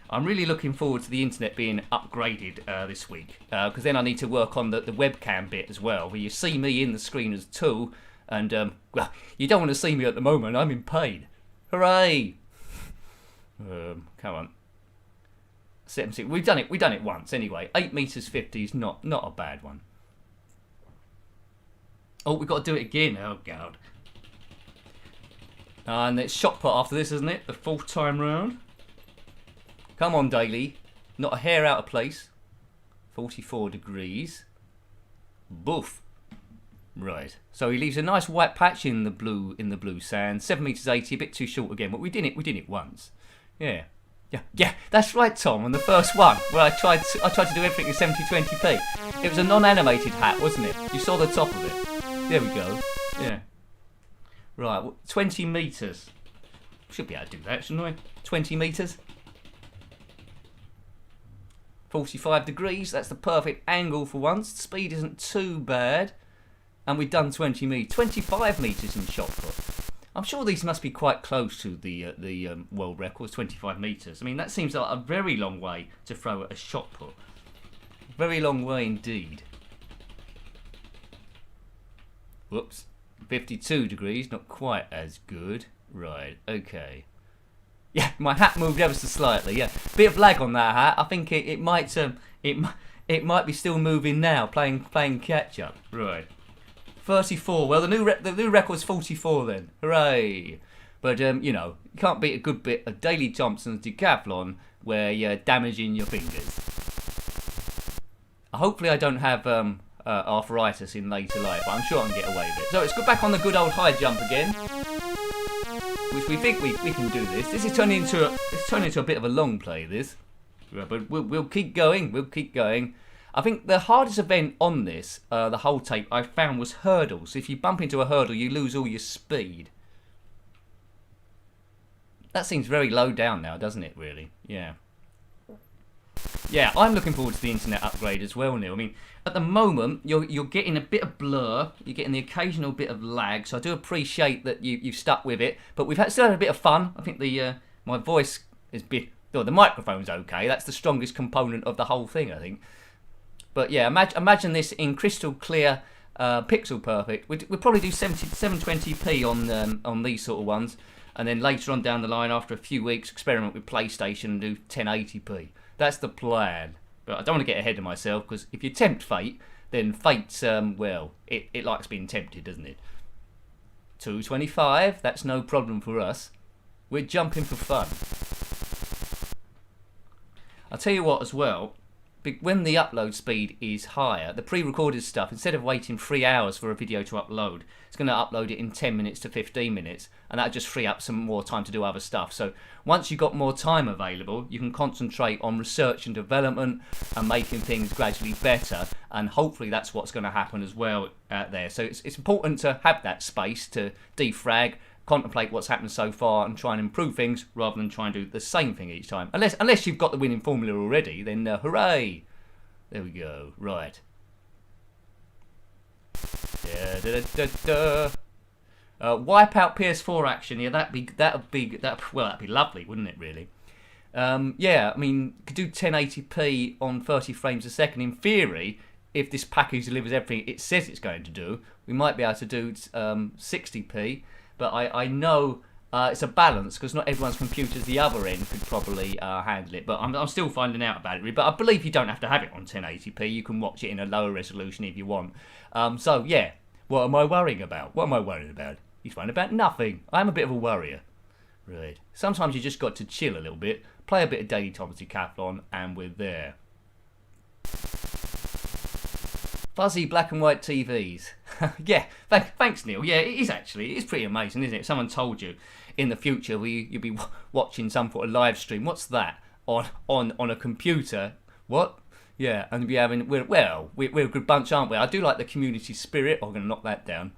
I'm really looking forward to the internet being upgraded this week, because then I need to work on the webcam bit as well, where you see me in the screen as too, and well, you don't want to see me at the moment. I'm in pain. Hooray! Come on. 7, we've done it once anyway. 8 meters 50 is not a bad one. Oh, we've got to do it again. Oh god. And it's shot put after this, isn't it? The 4th time round. Come on, Daley. Not a hair out of place. 44 degrees. Boof. Right. So he leaves a nice white patch in the blue sand. 7 meters 80, a bit too short again, but we did it once. Yeah. Yeah, that's right, Tom, on the first one, where I tried to do everything in 7020p. It was a non-animated hat, wasn't it? You saw the top of it. There we go. Yeah. Right, 20 meters. Should be able to do that, shouldn't I? 20 meters. 45 degrees, that's the perfect angle for once. The speed isn't too bad. And we've done 25 metres in shot put. I'm sure these must be quite close to the world records, 25 metres. I mean, that seems like a very long way to throw at a shot put. Very long way indeed. Whoops. 52 degrees, not quite as good. Right, okay. Yeah, my hat moved ever so slightly. Yeah, bit of lag on that hat. I think it might be still moving now, playing catch up. Right. 34. Well, the new record's 44 then. Hooray! But you know, you can't beat a good bit of Daley Thompson's Decathlon where you're damaging your fingers. Hopefully, I don't have arthritis in later life, but I'm sure I can get away with it. So let's go back on the good old high jump again, which we think we can do this. This is turning into a bit of a long play. This, but we'll keep going. We'll keep going. I think the hardest event on this, the whole tape, I found was hurdles. If you bump into a hurdle, you lose all your speed. That seems very low down now, doesn't it, really? Yeah. Yeah, I'm looking forward to the internet upgrade as well, Neil. I mean, at the moment, you're getting a bit of blur. You're getting the occasional bit of lag, so I do appreciate that you've stuck with it. But we've still had a bit of fun. I think my voice is the microphone's okay. That's the strongest component of the whole thing, I think. But yeah, imagine this in crystal clear, pixel perfect. We'd probably do 720p on these sort of ones, and then later on down the line, after a few weeks, experiment with PlayStation and do 1080p. That's the plan. But I don't want to get ahead of myself, because if you tempt fate, then fate's well, it likes being tempted, doesn't it? 225. That's no problem for us. We're jumping for fun. I'll tell you what as well. When the upload speed is higher, the pre-recorded stuff, instead of waiting 3 hours for a video to upload, it's going to upload it in 10 minutes to 15 minutes, and that'll just free up some more time to do other stuff. So once you've got more time available, you can concentrate on research and development and making things gradually better, and hopefully that's what's going to happen as well out there. So it's important to have that space to defrag, contemplate what's happened so far and try and improve things rather than try and do the same thing each time. Unless you've got the winning formula already, then hooray! There we go. Right. Wipe out PS4 action. Yeah, that'd be lovely, wouldn't it? Really. Yeah, I mean, you could do 1080p on 30 frames a second. In theory, if this package delivers everything it says it's going to do, we might be able to do 60p. But I know it's a balance, because not everyone's computers the other end could probably handle it. But I'm still finding out about it. But I believe you don't have to have it on 1080p. You can watch it in a lower resolution if you want. So, yeah. What am I worrying about? What am I worrying about? He's worrying about nothing. I'm a bit of a worrier. Right. Sometimes you just got to chill a little bit, play a bit of Daley Thompson Decathlon, and we're there. Fuzzy black and white TVs. Yeah, thanks Neil. Yeah, it is actually. It is pretty amazing, isn't it? If someone told you in the future you'll be watching some sort of live stream. What's that? On a computer. What? Yeah, and you'll be having... We're a good bunch, aren't we? I do like the community spirit. I'm going to knock that down.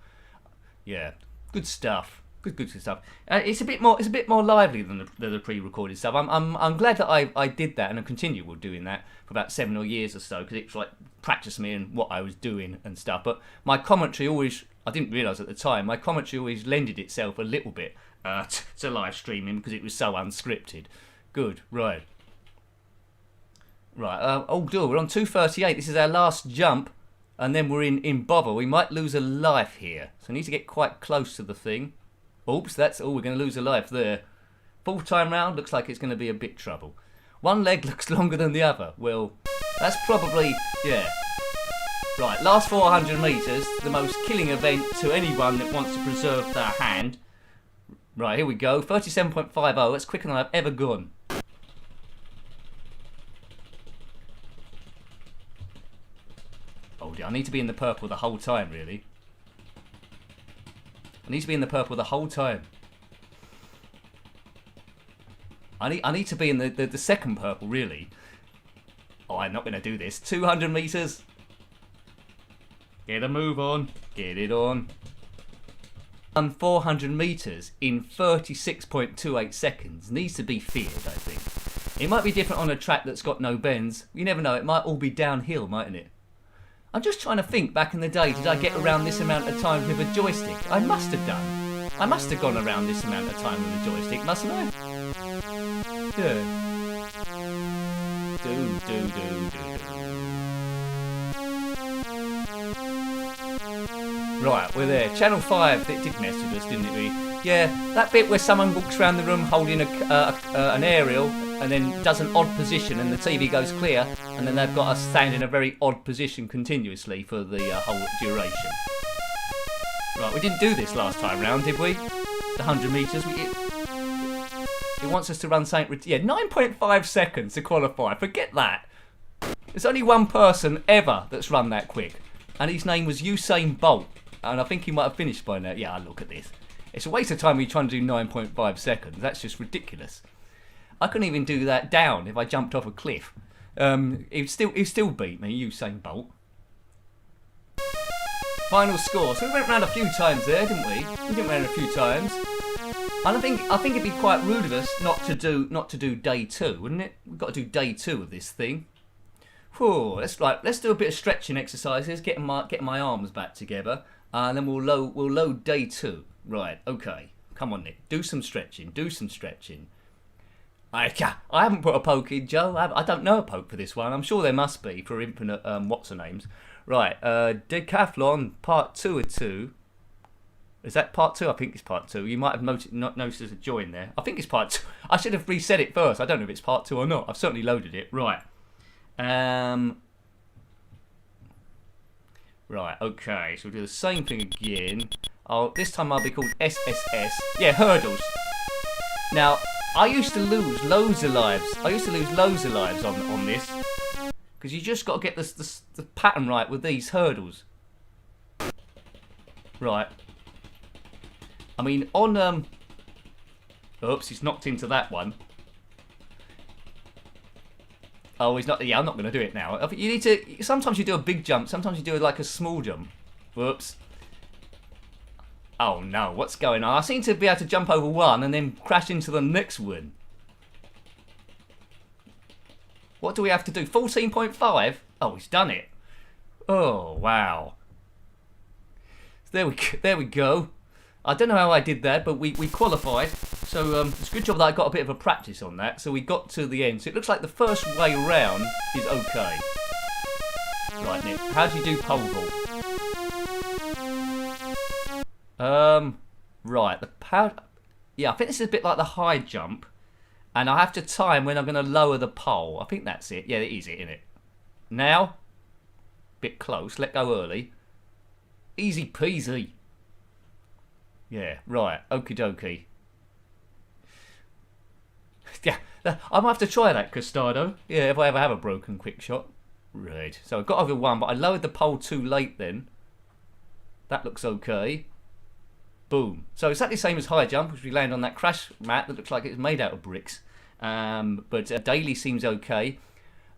Yeah, good stuff. Good stuff. It's a bit more lively than the pre-recorded stuff. I'm glad that I did that and I continue with doing that for about 7 or years or so, because it's like practiced me in what I was doing and stuff. But my commentary always, I didn't realise at the time, my commentary always lended itself a little bit to live streaming because it was so unscripted. Good, right. Right, we're on 238. This is our last jump, and then we're in bother. We might lose a life here, so I need to get quite close to the thing. Oops, that's all. We're going to lose a life there. Full time round, looks like it's going to be a bit trouble. One leg looks longer than the other. Well, that's probably, yeah. Right, last 400 metres, the most killing event to anyone that wants to preserve their hand. Right, here we go. 37.50. That's quicker than I've ever gone. Oh dear, I need to be in the purple the whole time, really. I need to be in the purple the whole time. I need to be in the second purple, really. Oh, I'm not going to do this. 200 metres. Get a move on. Get it on. And 400 metres in 36.28 seconds. Needs to be feared, I think. It might be different on a track that's got no bends. You never know, it might all be downhill, mightn't it? I'm just trying to think, back in the day, did I get around this amount of time with a joystick? I must have done. I must have gone around this amount of time with a joystick, mustn't I? Yeah. Right, we're there. Channel 5, it did mess with us, didn't it, really? Yeah, that bit where someone walks around the room holding an aerial and then does an odd position and the TV goes clear, and then they've got us stand in a very odd position continuously for the whole duration. Right, we didn't do this last time round, did we? The 100 metres. It wants us to run something... Yeah, 9.5 seconds to qualify. Forget that. There's only one person ever that's run that quick, and his name was Usain Bolt. And I think he might have finished by now. Yeah, look at this. It's a waste of time when you're trying to do 9.5 seconds. That's just ridiculous. I couldn't even do that down if I jumped off a cliff. He'd still beat me, Usain Bolt. Final score. So we went round a few times there, didn't we? We went round a few times. And I think it'd be quite rude of us not to do day 2, wouldn't it? We've got to do day 2 of this thing. Whew, let's do a bit of stretching exercises, getting my arms back together. And then we'll load day 2. Right, okay. Come on, Nick. Do some stretching. I haven't put a poke in, Joe. I don't know a poke for this one. I'm sure there must be for infinite what's-her-names. Right, Decathlon, part 2 of 2. Is that part 2? I think it's part 2. You might have not noticed there's a join there. I think it's part 2. I should have reset it first. I don't know if it's part 2 or not. I've certainly loaded it. Right. Right, okay, so we'll do the same thing again. This time I'll be called SSS. Yeah, hurdles. Now, I used to lose loads of lives. on this. Because you just got to get the pattern right with these hurdles. Right. I mean, on... Oops, he's knocked into that one. Oh, he's not... Yeah, I'm not going to do it now. You need to... Sometimes you do a big jump. Sometimes you do like a small jump. Whoops. Oh, no. What's going on? I seem to be able to jump over one and then crash into the next one. What do we have to do? 14.5? Oh, he's done it. Oh, wow. There we go. I don't know how I did that, but we qualified. So it's a good job that I got a bit of a practice on that. So we got to the end. So it looks like the first way round is okay. Right, Nick. How do you do pole vault? Right. Yeah, I think this is a bit like the high jump. And I have to time when I'm going to lower the pole. I think that's it. Yeah, it is it, isn't it? Now. Bit close. Let go early. Easy peasy. Yeah, right. Okie dokie. Yeah, I might have to try that, Custado. Yeah, if I ever have a broken quick shot. Right. So I got over one, but I lowered the pole too late then. That looks okay. Boom. So exactly the same as high jump, which we land on that crash mat that looks like it's made out of bricks. But Daley seems okay.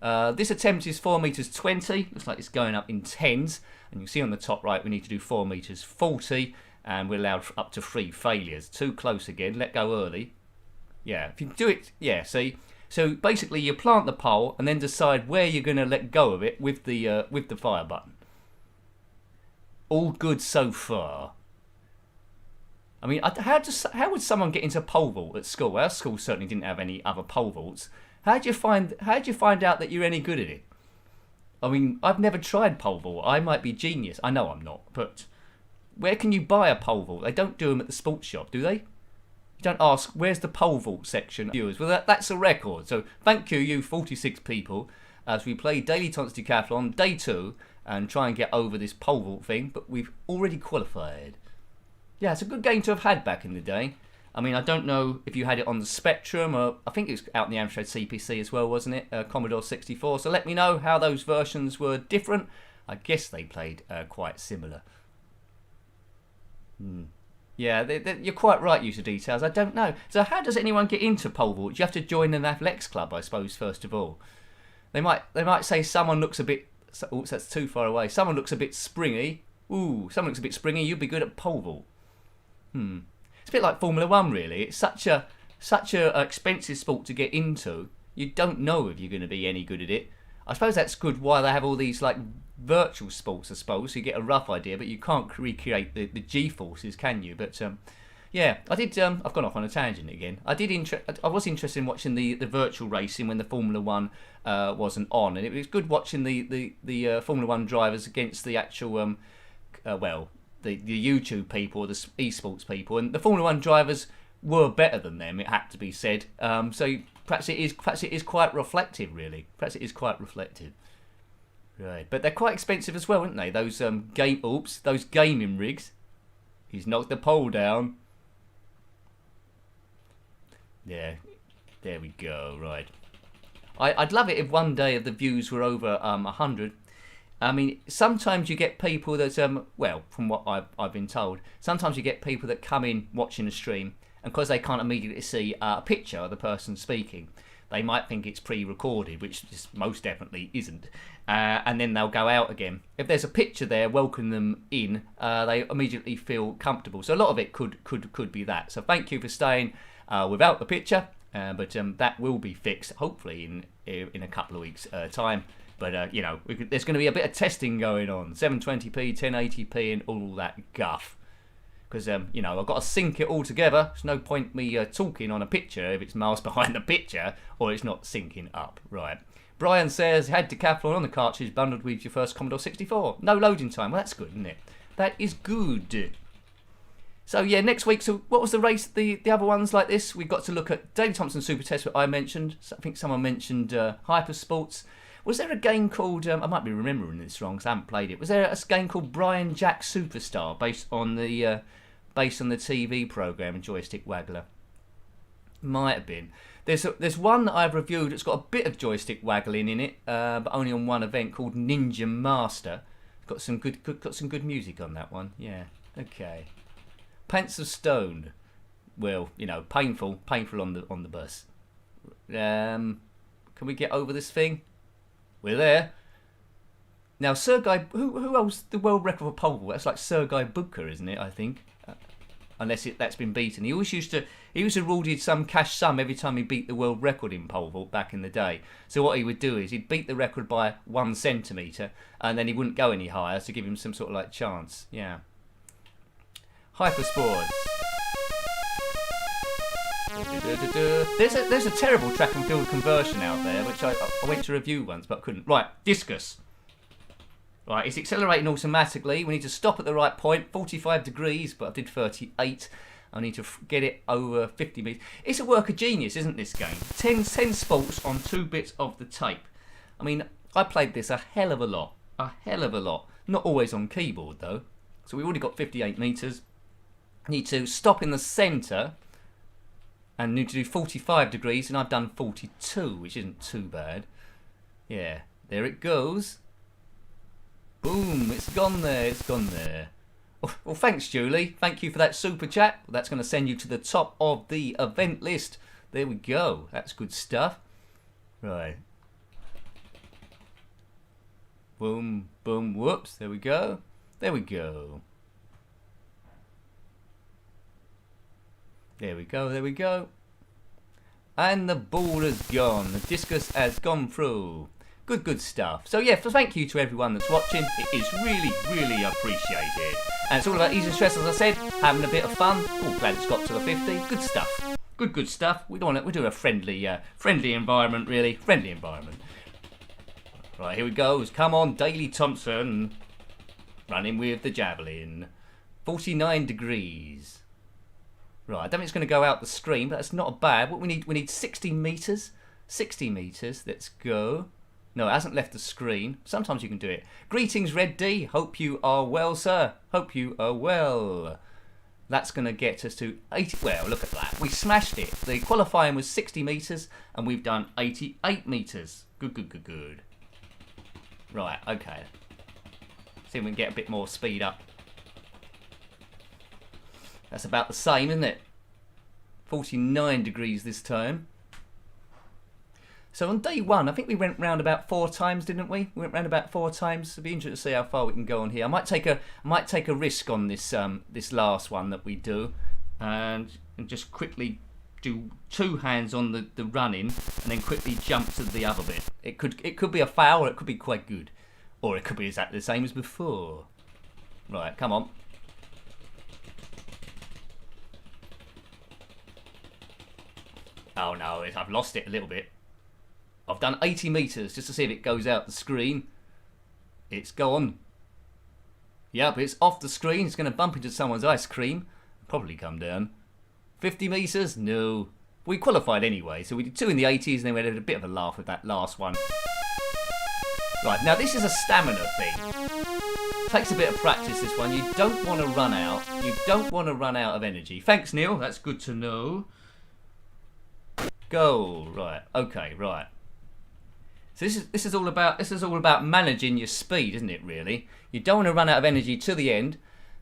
This attempt is 4 meters 20. Looks like it's going up in tens. And you can see on the top right we need to do 4 meters 40. And we're allowed up to 3 failures. Too close again. Let go early. Yeah, if you do it... Yeah, see? So basically you plant the pole and then decide where you're going to let go of it with the fire button. All good so far. I mean, how would someone get into pole vault at school? Our school certainly didn't have any other pole vaults. How'd you find out that you're any good at it? I mean, I've never tried pole vault. I might be genius. I know I'm not, but... Where can you buy a pole vault? They don't do them at the sports shop, do they? You don't ask, where's the pole vault section? Viewers, well, that's a record. So thank you 46 people, as we play Daley Thompson Decathlon, day 2, and try and get over this pole vault thing, but we've already qualified. Yeah, it's a good game to have had back in the day. I mean, I don't know if you had it on the Spectrum, or I think it was out in the Amstrad CPC as well, wasn't it? Commodore 64. So let me know how those versions were different. I guess they played quite similar. Yeah, you're quite right, user details. I don't know. So how does anyone get into pole vault? You have to join an athletics club, I suppose, first of all. They might say someone looks a bit... Oh, that's too far away. Someone looks a bit springy. Ooh, someone looks a bit springy. You'd be good at pole vault. It's a bit like Formula 1, really. It's such a expensive sport to get into. You don't know if you're going to be any good at it. I suppose that's good why they have all these like virtual sports, I suppose, so you get a rough idea, but you can't recreate the G-forces, can you? But yeah, I did. I've gone off on a tangent again. I was interested in watching the virtual racing when the Formula One wasn't on, and it was good watching the Formula One drivers against the actual the YouTube people, the esports people, and the Formula One drivers were better than them. It had to be said. So perhaps it is quite reflective, really. Perhaps it is quite reflective. Right, but they're quite expensive as well, aren't they? Those those gaming rigs. He's knocked the pole down. Yeah, there we go. Right, I'd love it if one day the views were over 100. I mean, sometimes you get people that from what I've been told, sometimes you get people that come in watching a stream, and because they can't immediately see a picture of the person speaking, they might think it's pre-recorded, which just most definitely isn't. And then they'll go out again. If there's a picture there, welcome them in. They immediately feel comfortable. So a lot of it could be that. So thank you for staying without the picture, but that will be fixed hopefully in a couple of weeks' time. But there's going to be a bit of testing going on, 720p, 1080p, and all that guff. Because I've got to sync it all together. There's no point me talking on a picture if it's miles behind the picture or it's not syncing up. Right. Brian says, had Decathlon on the cartridge bundled with your first Commodore 64. No loading time. Well, that's good, isn't it? That is good. So, yeah, next week, so what was the race, the other ones like this? We've got to look at Daley Thompson Super Test, that I mentioned. I think someone mentioned Hyper Sports. Was there a game called, I might be remembering this wrong because I haven't played it. Was there a game called Brian Jack Superstar based on the TV programme Joystick Waggler? Might have been. There's one that I've reviewed that's got a bit of joystick waggling in it, but only on one event, called Ninja Master. Got some good music on that one. Yeah. Okay. Pants of Stone. Well, painful on the bus. Can we get over this thing? We're there. Now, Sergei, who holds the world record for pole vault? That's like Sergei Bubka, isn't it? I think, unless that's been beaten. He used to awarded some cash sum every time he beat the world record in pole vault back in the day. So what he would do is he'd beat the record by 1 centimetre, and then he wouldn't go any higher to give him some sort of like chance. Yeah. Hypersports. There's a terrible track and field conversion out there, which I went to review once, but couldn't. Right, discus. Right, it's accelerating automatically. We need to stop at the right point, 45 degrees, but I did 38. I need to get it over 50 metres. It's a work of genius, isn't this game? 10 sports on 2 bits of the tape. I mean, I played this a hell of a lot. Not always on keyboard, though. So we've already got 58 metres. I need to stop in the centre. And need to do 45 degrees, and I've done 42, which isn't too bad. Yeah, there it goes. Boom, it's gone there. Well, thanks, Julie. Thank you for that super chat. That's going to send you to the top of the event list. There we go. That's good stuff. Right. Boom, boom, whoops. There we go. There we go. There we go. And the ball has gone. The discus has gone through. Good stuff. So yeah, thank you to everyone that's watching. It is really appreciated. And it's all about ease and stress, as I said, having a bit of fun. Oh, glad it's got to the 50. Good stuff. Good stuff. We do a friendly environment, really. Friendly environment. Right, here we go. Come on, Daley Thompson. Running with the javelin. 49 degrees. Right, I don't think it's going to go out the screen, but that's not bad. What we need 60 metres. 60 metres. Let's go. No, it hasn't left the screen. Sometimes you can do it. Greetings, Red D. Hope you are well, sir. Hope you are well. That's going to get us to 80. Well, look at that. We smashed it. The qualifying was 60 metres, and we've done 88 metres. Good. Right, okay. See if we can get a bit more speed up. That's about the same, isn't it? 49 degrees this time. So on day one, I think we went round about 4 times, didn't we? We went round about 4 times. It'll be interesting to see how far we can go on here. I might take a risk on this this last one that we do, and just quickly do 2 hands on the running and then quickly jump to the other bit. It could be a foul, or it could be quite good, or it could be exactly the same as before. Right, come on. Oh no, I've lost it a little bit. I've done 80 meters just to see if it goes out the screen. It's gone. Yep, it's off the screen. It's going to bump into someone's ice cream. Probably come down. 50 meters? No. We qualified anyway, so we did 2 in the 80s and then we had a bit of a laugh with that last one. Right, now this is a stamina thing. Takes a bit of practice, this one. You don't want to run out. You don't want to run out of energy. Thanks, Neil. That's good to know. Go. Right. Okay, right. So this is all about managing your speed, isn't it, really? You don't want to run out of energy to the end,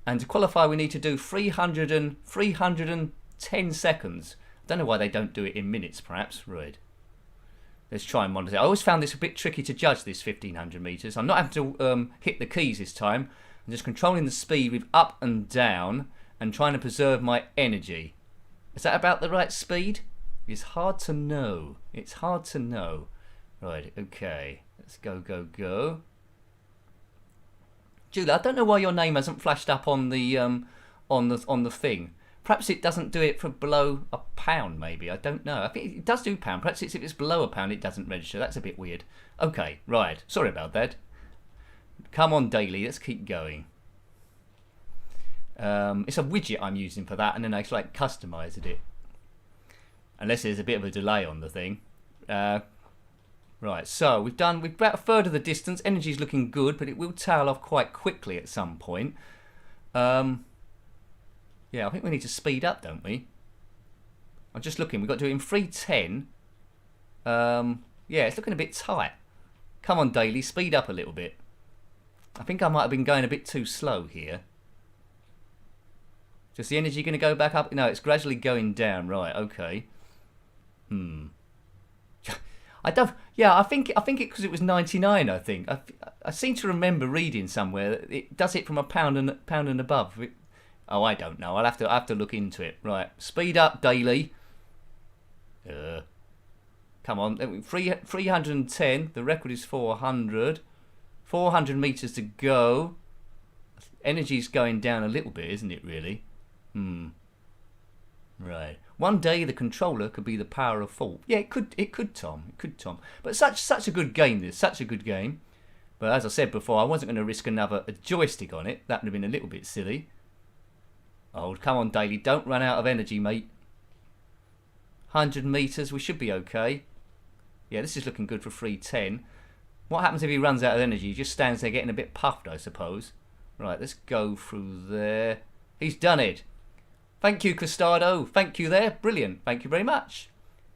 and to qualify we need to do 310 seconds. I don't know why they don't do it in minutes, perhaps. Right. Let's try and monitor. I always found this a bit tricky to judge, this 1500 meters. I'm not having to hit the keys this time. I'm just controlling the speed with up and down and trying to preserve my energy. Is that about the right speed? It's hard to know. It's hard to know. Right, okay. Let's go, go, go. Julia, I don't know why your name hasn't flashed up on the thing. Perhaps it doesn't do it for below £1, maybe. I don't know. I think it does do £1. Perhaps if it's below £1, it doesn't register. That's a bit weird. Okay, right. Sorry about that. Come on, Daley. Let's keep going. It's a widget I'm using for that, and then I like customized it. Unless there's a bit of a delay on the thing. Right, so we've about a third of the distance. Energy's looking good, but it will tail off quite quickly at some point. Yeah, I think we need to speed up, don't we? I'm just looking. We've got to do it in 3:10. Yeah, it's looking a bit tight. Come on, Daley, speed up a little bit. I think I might have been going a bit too slow here. Is the energy going to go back up? No, it's gradually going down. Right, okay. I don't. Yeah, I think it because it was 99. I think I seem to remember reading somewhere that it does it from £1 and above. Oh, I don't know. I'll have to look into it. Right, speed up, Daley. Come on, 310. The record is 400. 400 meters to go. Energy's going down a little bit, isn't it? Really. Right. One day the controller could be the power of thought. Yeah, it could, Tom. It could, Tom. But such a good game, this. Such a good game. But as I said before, I wasn't going to risk another joystick on it. That would have been a little bit silly. Oh, come on, Daley. Don't run out of energy, mate. 100 meters. We should be okay. Yeah, this is looking good for 3:10. What happens if he runs out of energy? He just stands there getting a bit puffed, I suppose. Right, let's go through there. He's done it. Thank you, Costado. Thank you there. Brilliant. Thank you very much.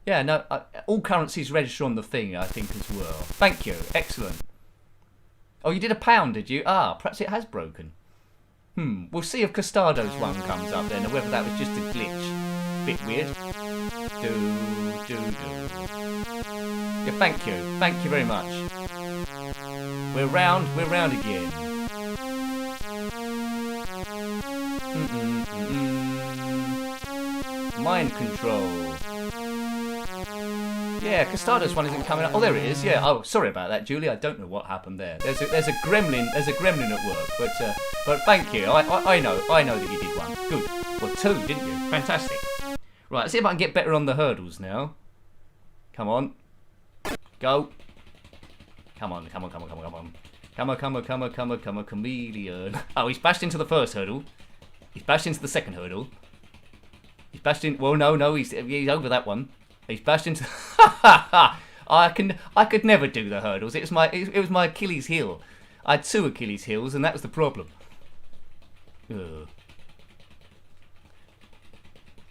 Yeah, no, all currencies register on the thing, I think, as well. Thank you. Excellent. Oh, you did £1, did you? Ah, perhaps it has broken. We'll see if Costado's one comes up then, or whether that was just a glitch. Bit weird. Yeah, thank you. Thank you very much. We're round again. Mind control. Yeah, Costado's one isn't coming up. Oh, there it is. Yeah. Oh, sorry about that, Julie. I don't know what happened there. There's a gremlin. There's a gremlin at work. But thank you. I know that you did one. Good. Well, 2, didn't you? Fantastic. Right. Let's see if I can get better on the hurdles now. Come on. Go. Come on. Come on, chameleon. Oh, he's bashed into the first hurdle. He's bashed into the second hurdle. He's bashed in. Well, no, he's over that one. He's bashed into. I could never do the hurdles. It was my Achilles heel. I had 2 Achilles heels, and that was the problem. Ugh.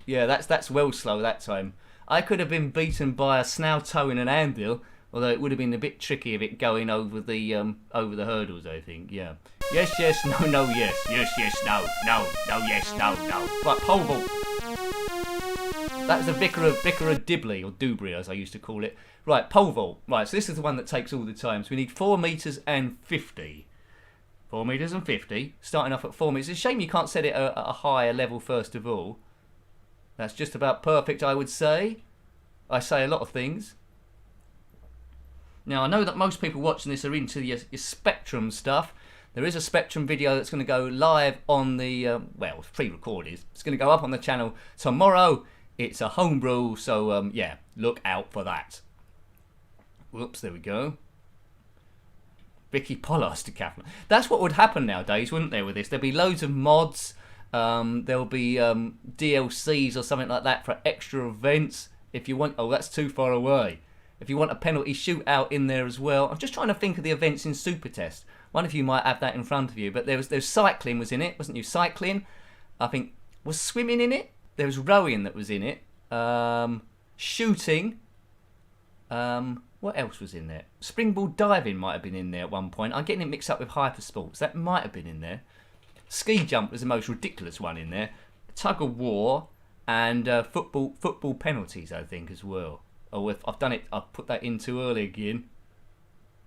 Yeah, that's well slow that time. I could have been beaten by a snail toe in an anvil, although it would have been a bit tricky of it going over the hurdles. I think. Yeah. Yes, no, yes, no, yes, no. Right, pole vault. That was the Vicar of Dibley, or Dubry as I used to call it. Right, pole vault. Right, so this is the one that takes all the time. So we need 4 meters and 50. 4 meters and 50. Starting off at 4 meters. It's a shame you can't set it at a higher level first of all. That's just about perfect, I would say. I say a lot of things. Now, I know that most people watching this are into your Spectrum stuff. There is a Spectrum video that's going to go live on the, well, it's pre-recorded. It's going to go up on the channel tomorrow. It's a homebrew, so yeah, look out for that. Whoops, there we go. Vicky Pollard's Decathlon. That's what would happen nowadays, wouldn't there, with this? There'd be loads of mods. There'll be DLCs or something like that for extra events. If you want... Oh, that's too far away. If you want a penalty shootout in there as well. I'm just trying to think of the events in Super Test. One of you might have that in front of you. But there's cycling was in it, wasn't you? Cycling. I think... Was swimming in it? There was rowing that was in it. Shooting. What else was in there? Springboard diving might have been in there at one point. I'm getting it mixed up with hypersports. That might have been in there. Ski jump was the most ridiculous one in there. Tug of war and football penalties, I think, as well. Oh, if I've done it, I've put that in too early again.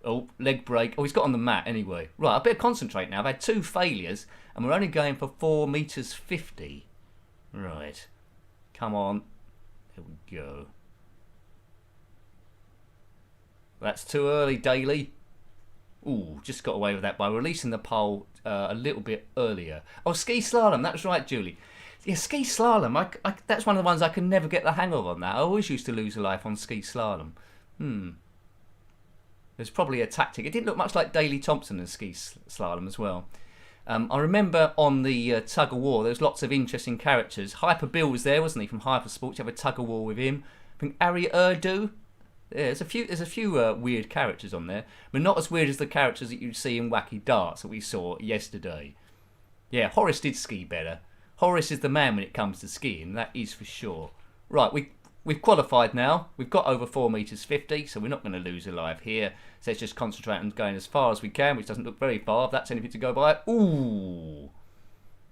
Oh, leg break. Oh, he's got on the mat anyway. Right, I better concentrate now. I've had 2 failures and we're only going for 4 meters 50. Right. Come on. There we go. That's too early, Daley. Ooh, just got away with that by releasing the pole a little bit earlier. Oh, ski slalom. That's right, Julie. Yeah, ski slalom. That's one of the ones I can never get the hang of on that. I always used to lose a life on ski slalom. There's probably a tactic. It didn't look much like Daley Thompson in ski slalom as well. I remember on the tug of war, there's lots of interesting characters. Hyper Bill was there, wasn't he, from Hypersports? You have a tug of war with him. I think Ari Urdu. Yeah, there's a few weird characters on there, but not as weird as the characters that you'd see in Wacky Darts that we saw yesterday. Yeah, Horace did ski better. Horace is the man when it comes to skiing, that is for sure. Right, we've qualified now. We've got over 4 meters 50, so we're not going to lose a life here. So let's just concentrate on going as far as we can, which doesn't look very far, if that's anything to go by. Ooh,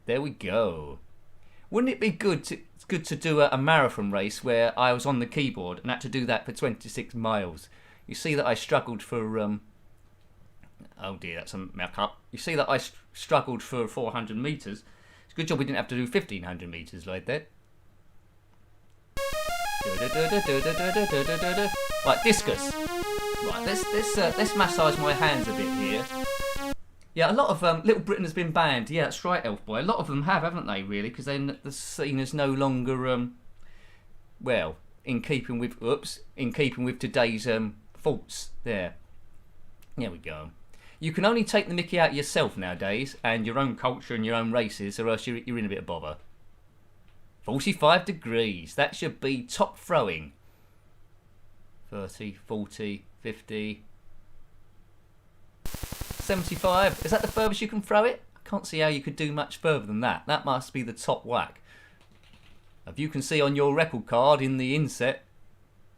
there we go. Wouldn't it be good to do a marathon race where I was on the keyboard and had to do that for 26 miles? You see that I struggled for... oh dear, that's a muck up. You see that I struggled for 400 metres. It's a good job we didn't have to do 1,500 metres like that. Right, discus. Right, let's massage my hands a bit here. Yeah, a lot of Little Britain has been banned. Yeah, that's right, Elf Boy. A lot of them have, haven't they, really? Because then the scene is no longer, well, in keeping with today's faults. There we go. You can only take the mickey out of yourself nowadays, and your own culture and your own races, or else you're in a bit of bother. 45 degrees. That should be top throwing. 30, 40, 50... 75. Is that the furthest you can throw it? I can't see how you could do much further than that. That must be the top whack. If you can see on your record card in the inset...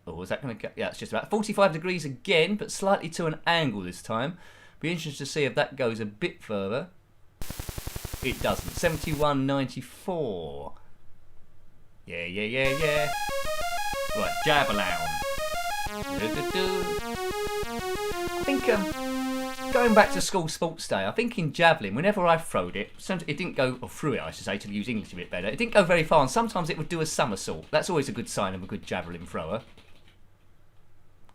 Oh, is that going to... Yeah, it's just about 45 degrees again, but slightly to an angle this time. Be interested to see if that goes a bit further. It doesn't. 71.94. Yeah. Right, Javelin. I think... going back to school sports day, I think in javelin, whenever I throwed it, it didn't go, or threw it I should say, to use English a bit better, it didn't go very far, and sometimes it would do a somersault. That's always a good sign of a good javelin thrower.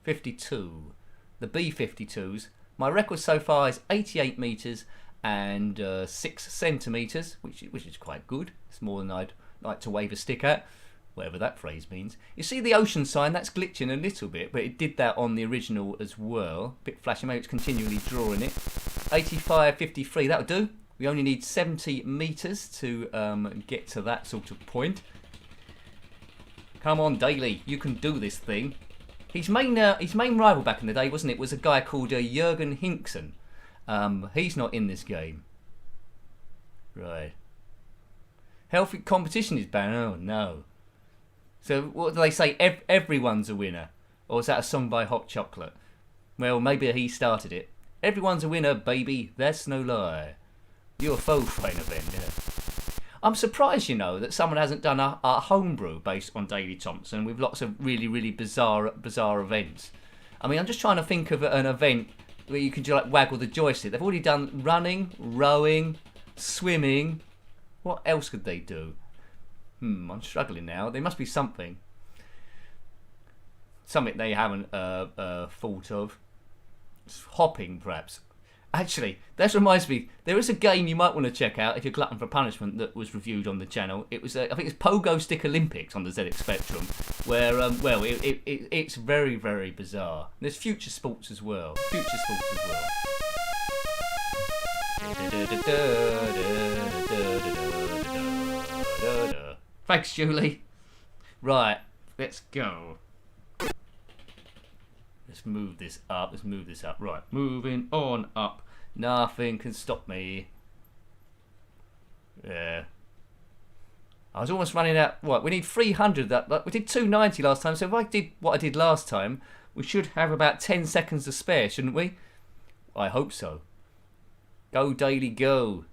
52. The B-52s. My record so far is 88 metres and 6 centimetres, which is quite good. It's more than I'd like to wave a stick at. Whatever that phrase means. You see the ocean sign? That's glitching a little bit, but it did that on the original as well. Bit flashy, maybe it's continually drawing it. 85.53, that'll do. We only need 70 metres to get to that sort of point. Come on, Daley, you can do this thing. His main rival back in the day, wasn't it, was a guy called Jürgen Hinkson. He's not in this game. Right. Healthy competition is banned. Oh, no. So what do they say? Everyone's a winner, or is that a song by Hot Chocolate? Well, maybe he started it. Everyone's a winner, baby. That's no lie. UFO train event. Yeah. I'm surprised, you know, that someone hasn't done a homebrew based on Daley Thompson with lots of really bizarre events. I mean, I'm just trying to think of an event where you can like waggle the joystick. They've already done running, rowing, swimming. What else could they do? I'm struggling now. There must be something. Something they haven't thought of. It's hopping, perhaps. Actually, that reminds me. There is a game you might want to check out if you're glutton for punishment that was reviewed on the channel. It was, I think it's Pogo Stick Olympics on the ZX Spectrum, where, well, it's very, very bizarre. There's Future Sports as well. Thanks, Julie. Right, let's go. Let's move this up. Right, moving on up. Nothing can stop me. Yeah. I was almost running out. What? We need 300. We did 290 last time. So if I did what I did last time, we should have about 10 seconds to spare, shouldn't we? I hope so. Go, Daley, go.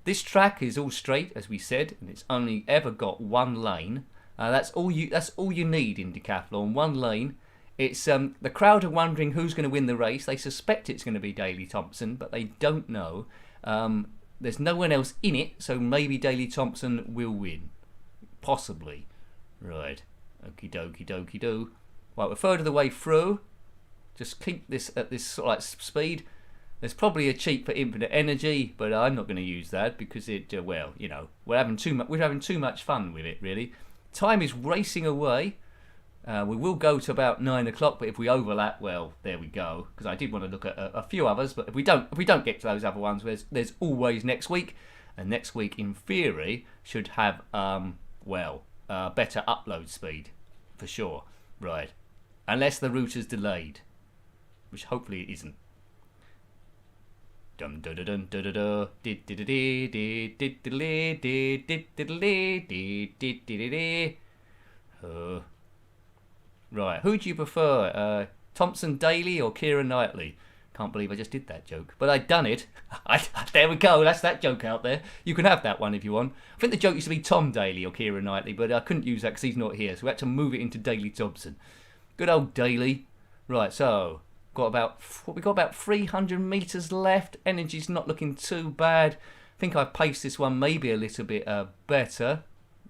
This track is all straight, as we said, and it's only ever got one lane. That's all you need in Decathlon. One lane. It's the crowd are wondering who's going to win the race. They suspect it's going to be Daley Thompson, but they don't know. There's no one else in it, so maybe Daley Thompson will win, possibly. Right, okie dokie do. Right, we're a third of the way through. Just keep this at this sort of like speed. There's probably a cheat for infinite energy, but I'm not going to use that because it. Well, you know, we're having too much fun with it. Really, time is racing away. We will go to about 9 o'clock, but if we overlap, well, there we go. Because I did want to look at a few others, but if we don't get to those other ones, there's always next week, and next week, in theory, should have better upload speed for sure. Right, unless the router's delayed, which hopefully it isn't. Dum da da dum da da da did did did did did did did did did. Right, who do you prefer? Thompson Daley or Keira Knightley? Can't believe I just did that joke. But I'd done it. There we go, that's that joke out there. You can have that one if you want. I think the joke used to be Tom Daley or Keira Knightley, but I couldn't use that because he's not here, so we had to move it into Daley Thompson. Good old Daley. Right, so we got about 300 metres left. Energy's not looking too bad. I think I've paced this one maybe a little bit better.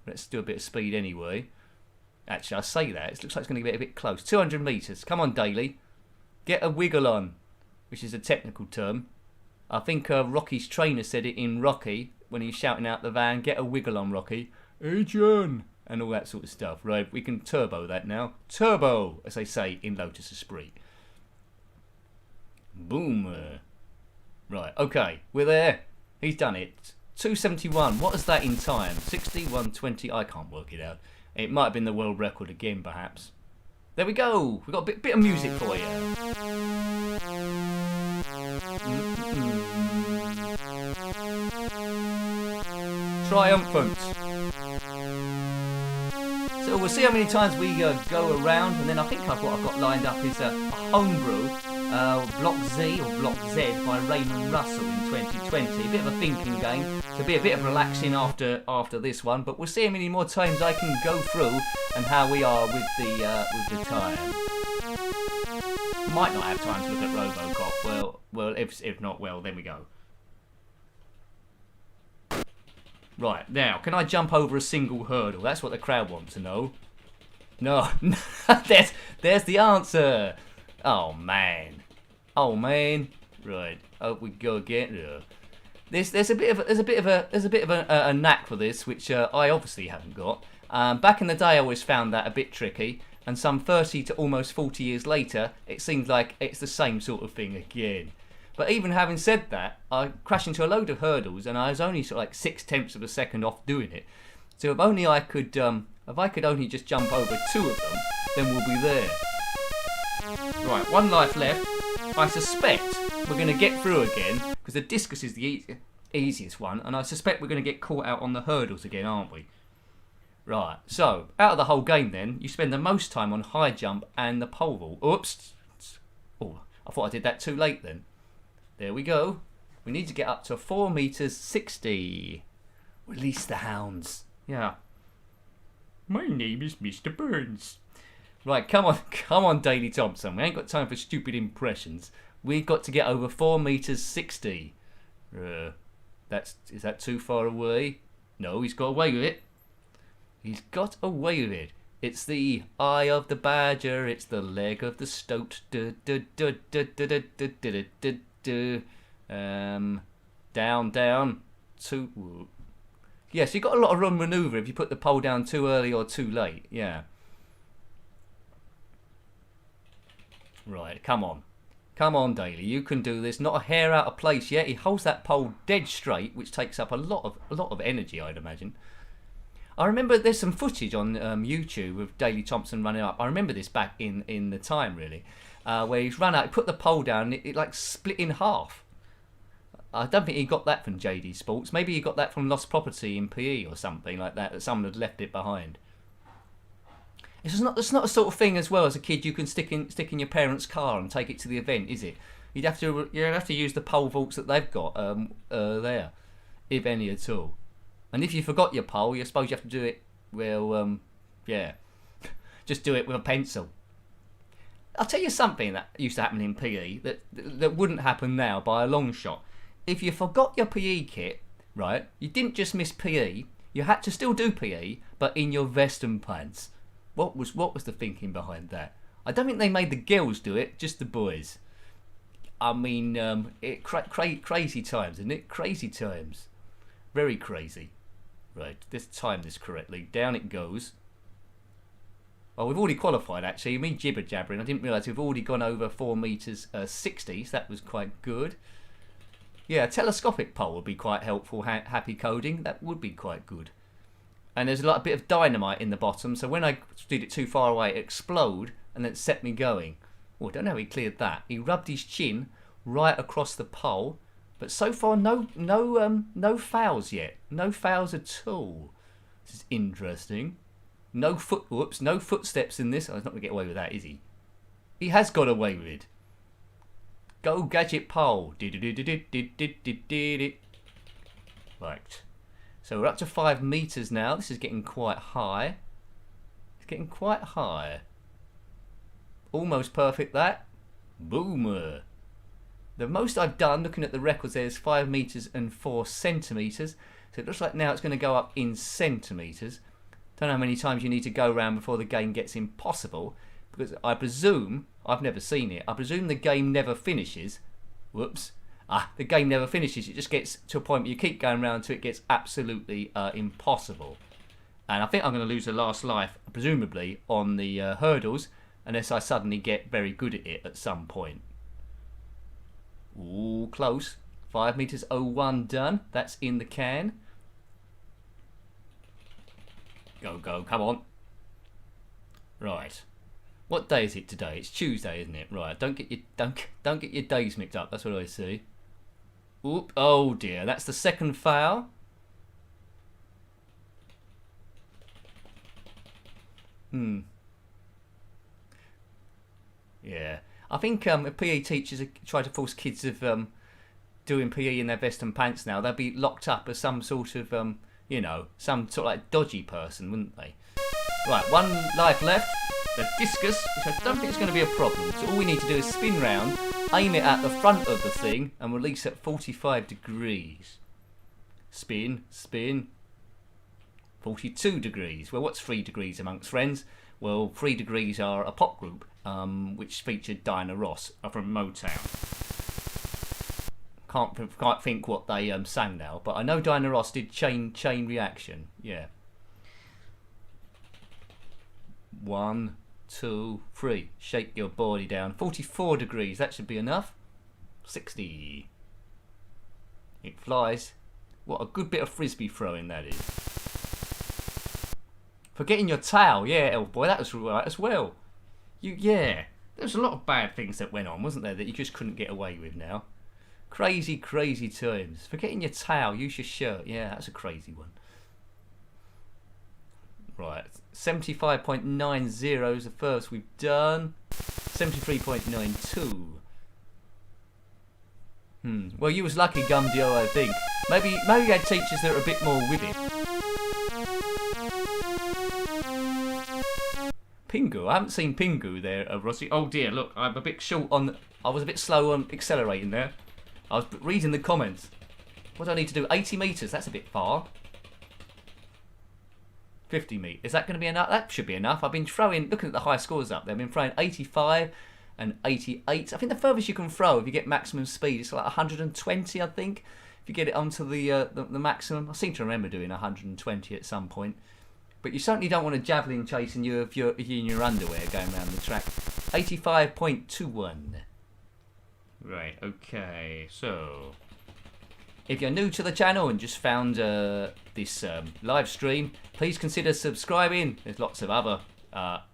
Let's do a bit of speed anyway. Actually, I say that. It looks like it's going to get a bit close. 200 metres. Come on, Daley. Get a wiggle on, which is a technical term. I think Rocky's trainer said it in Rocky when he's shouting out the van, get a wiggle on, Rocky. Adrian! And all that sort of stuff. Right, we can turbo that now. Turbo, as they say in Lotus Esprit. Boom. Right, okay. We're there. He's done it. 271. What is that in time? 61:20. I can't work it out. It might have been the world record again, perhaps. There we go. We've got a bit of music for you. Triumphant. So we'll see how many times we go around, and then I think what I've got lined up is a homebrew, BlockZ or BlockZ by Raymond Russell in 2020. A bit of a thinking game. To be a bit of relaxing after this one, but we'll see how many more times I can go through and how we are with the time. Might not have time to look at Robocop. Well, if not, well, then we go. Right, now, can I jump over a single hurdle? That's what the crowd want to know. No, there's the answer. Oh man. Right, up we go again. There's a bit of a knack for this, which I obviously haven't got. Back in the day, I always found that a bit tricky, and some 30 to almost 40 years later, it seems like it's the same sort of thing again. But even having said that, I crashed into a load of hurdles, and I was only sort of like 0.6 of a second off doing it. So if I could only just jump over 2 of them, then we'll be there. Right, 1 life left. I suspect we're going to get through again, because the discus is the easiest one, and I suspect we're going to get caught out on the hurdles again, aren't we? Right, so, out of the whole game then, you spend the most time on high jump and the pole vault. Oops! Oh, I thought I did that too late then. There we go. We need to get up to 4 meters 60. Release the hounds. Yeah. My name is Mr. Burns. Right, come on, Daley Thompson. We ain't got time for stupid impressions. We've got to get over 4 meters 60. Is that too far away? No, he's got away with it. He's got away with it. It's the eye of the badger. It's the leg of the stoat. Down, down. Two. Yes, you've got a lot of room manoeuvre if you put the pole down too early or too late. Yeah. Right, come on. Come on, Daley, you can do this. Not a hair out of place yet. He holds that pole dead straight, which takes up a lot of energy, I'd imagine. I remember there's some footage on YouTube of Daley Thompson running up. I remember this back in the time, really, where he's run out, he put the pole down, and it like split in half. I don't think he got that from JD Sports. Maybe he got that from lost property in PE or something like that someone had left it behind. It's not a sort of thing as well as a kid you can stick in your parents' car and take it to the event, is it? You'd have to use the pole vaults that they've got there, if any at all. And if you forgot your pole, you suppose you have to do it. Well, yeah, just do it with a pencil. I'll tell you something that used to happen in PE that wouldn't happen now by a long shot. If you forgot your PE kit, right, you didn't just miss PE, you had to still do PE, but in your vest and pants. What was the thinking behind that? I don't think they made the girls do it, just the boys. I mean, crazy times, isn't it? Crazy times. Very crazy. Right, let's time this correctly. Down it goes. Oh, we've already qualified, actually. Me jibber jabbering. I didn't realise we've already gone over 4 metres 60, so that was quite good. Yeah, a telescopic pole would be quite helpful, happy coding. That would be quite good. And there's a bit of dynamite in the bottom, so when I did it too far away, it explode and then it set me going. Oh, I don't know how he cleared that. He rubbed his chin right across the pole, but so far no fouls yet. No fouls at all. This is interesting. No footsteps in this. Oh, he's not going to get away with that, is he? He has got away with it. Go gadget pole. Right. So we're up to 5 metres now. This is getting quite high. It's getting quite high. Almost perfect that. Boomer. The most I've done, looking at the records there, is 5 metres and 4 centimetres. So it looks like now it's going to go up in centimetres. Don't know how many times you need to go around before the game gets impossible. Because I presume, I've never seen it, I presume the game never finishes. Whoops. The game never finishes. It just gets to a point where you keep going around until it gets absolutely impossible. And I think I'm going to lose the last life, presumably, on the hurdles, unless I suddenly get very good at it at some point. Ooh, close. 5 metres 01 done. That's in the can. Go, go, come on. Right. What day is it today? It's Tuesday, isn't it? Right. Don't get your days mixed up. That's what I see. Oop. Oh dear. That's the second foul. Yeah. I think if PE teachers try to force kids of doing PE in their vest and pants now, they'll be locked up as some sort of some sort of like dodgy person, wouldn't they? Right. 1 life left. The discus, which I don't think is going to be a problem. So all we need to do is spin round, aim it at the front of the thing, and release at 45 degrees. Spin, spin. 42 degrees. Well, what's 3 degrees amongst friends? Well, 3 degrees are a pop group, which featured Diana Ross from Motown. Can't quite think what they sang now, but I know Diana Ross did Chain Reaction. Yeah. 1, 2, 3. Shake your body down. 44 degrees. That should be enough. 60. It flies. What a good bit of frisbee throwing that is. Forgetting your towel. Yeah, elf boy. That was right as well. Yeah. There was a lot of bad things that went on, wasn't there, that you just couldn't get away with now. Crazy, crazy times. Forgetting your towel. Use your shirt. Yeah, that's a crazy one. Right, 75.90 is the first we've done. 73.92. Well, you was lucky, Gumdio, I think. Maybe you had teachers that are a bit more with it. Pingu, I haven't seen Pingu there, Rossi. Oh dear, look, I'm a bit short on. I was a bit slow on accelerating there. I was reading the comments. What do I need to do? 80 metres. That's a bit far. 50 metres. Is that going to be enough? That should be enough. I've been throwing, looking at the high scores up there, I've been throwing 85 and 88. I think the furthest you can throw if you get maximum speed is like 120, I think. If you get it onto the maximum. I seem to remember doing 120 at some point. But you certainly don't want a javelin chasing you if you're in your underwear going around the track. 85.21. Right, okay, so if you're new to the channel and just found this live stream, please consider subscribing. There's lots of other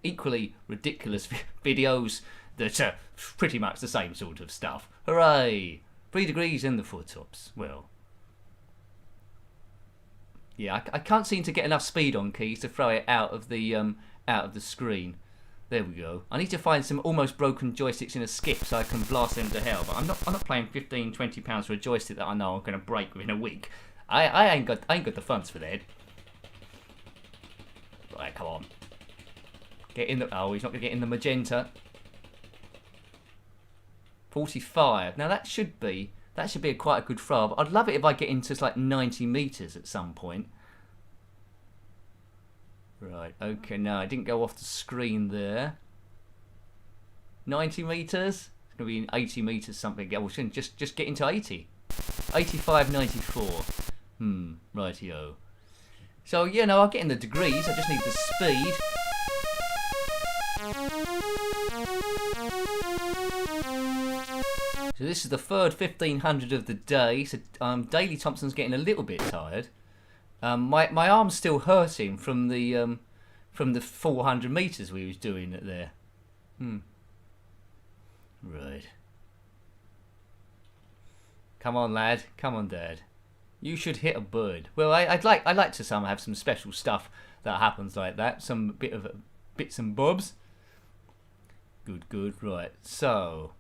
equally ridiculous videos that are pretty much the same sort of stuff. Hooray! 3 degrees in the foot-tops. Well, yeah, I can't seem to get enough speed on keys to throw it out of the screen. There we go. I need to find some almost broken joysticks in a skip so I can blast them to hell. But I'm not playing 15, 20 pounds for a joystick that I know I'm going to break within a week. I ain't got the funds for that. Right, come on. Get in the. Oh, he's not going to get in the magenta. 45. Now that should be quite a good throw. But I'd love it if I get into like 90 meters at some point. Right, okay, no, I didn't go off the screen there. 90 meters? It's going to be 80 meters something. Well, just get into 80. 85, 94. Rightio. So, you know, I'll get in the degrees. I just need the speed. So this is the third 1500 of the day. So Daley Thompson's getting a little bit tired. My arm's still hurting from the 400 meters we was doing it there. Right. Come on, lad. Come on, Dad. You should hit a bird. Well, I'd like to have some special stuff that happens like that. Some bits and bobs. Good. Right. So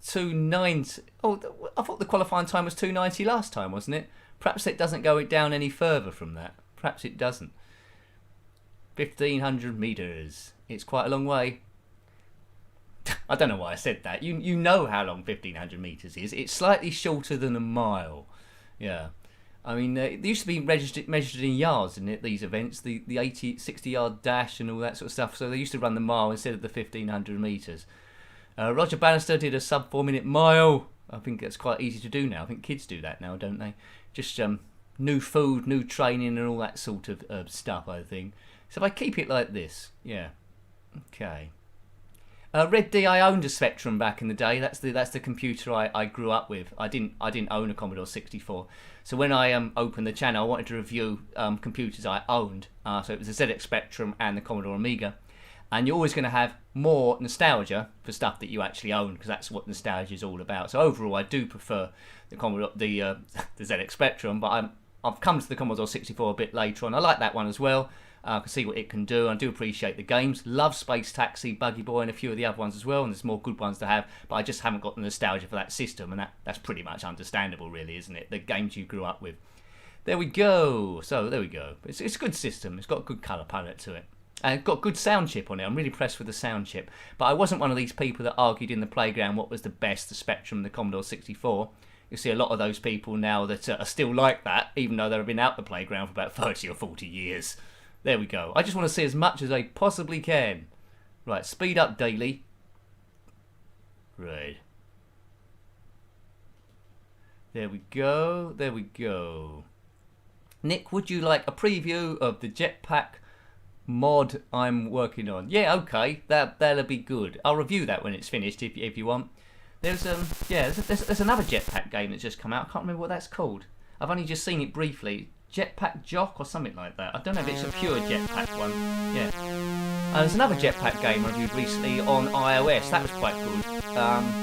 290. Oh, I thought the qualifying time was 290 last time, wasn't it? Perhaps it doesn't go down any further from that. Perhaps it doesn't. 1500 meters. It's quite a long way. I don't know why I said that. You know how long 1500 meters is. It's slightly shorter than a mile. Yeah. I mean, they used to be measured in yards, didn't it? These events, the 60 yard dash and all that sort of stuff. So they used to run the mile instead of the 1500 meters. Roger Bannister did a sub 4 minute mile. I think that's quite easy to do now. I think kids do that now, don't they? Just new food, new training and all that sort of stuff, I think. So if I keep it like this, yeah. Okay. Red D, I owned a Spectrum back in the day. That's the computer I grew up with. I didn't own a Commodore 64. So when I opened the channel, I wanted to review computers I owned. So it was the ZX Spectrum and the Commodore Amiga. And you're always going to have more nostalgia for stuff that you actually own, because that's what nostalgia is all about. So overall, I do prefer the Commodore, the ZX Spectrum, but I've come to the Commodore 64 a bit later on. I like that one as well. I can see what it can do. I do appreciate the games. Love Space Taxi, Buggy Boy, and a few of the other ones as well. And there's more good ones to have, but I just haven't got the nostalgia for that system, and that's pretty much understandable, really, isn't it? The games you grew up with. There we go. So there we go. It's a good system. It's got a good colour palette to it. And got good sound chip on it. I'm really impressed with the sound chip. But I wasn't one of these people that argued in the playground what was the best, the Spectrum, the Commodore 64. You see a lot of those people now that are still like that, even though they've been out the playground for about 30 or 40 years. There we go. I just want to see as much as I possibly can. Right, speed up, Daley. Right. There we go. There we go. Nick, would you like a preview of the jetpack mod I'm working on? Yeah, okay, that'll be good. I'll review that when it's finished if you want. There's there's another jetpack game that's just come out. I can't remember what that's called. I've only just seen it briefly. Jetpack Jock or something like that. I don't know if it's a pure jetpack one. Yeah. There's another jetpack game I reviewed recently on iOS. That was quite good.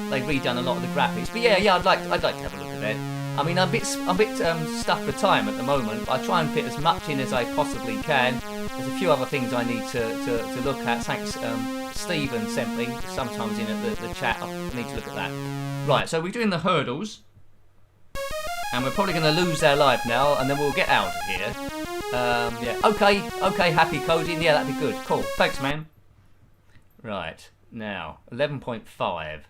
They've redone a lot of the graphics. But yeah, I'd like to have a look at that. I mean, I'm a bit stuffed for time at the moment. I try and fit as much in as I possibly can. There's a few other things I need to look at. Thanks, Stephen sent me sometimes in at the chat. I need to look at that. Right, so we're doing the hurdles. And we're probably going to lose our life now, and then we'll get out of here. Yeah, okay, happy coding. Yeah, that'd be good. Cool. Thanks, man. Right, now, 11.5.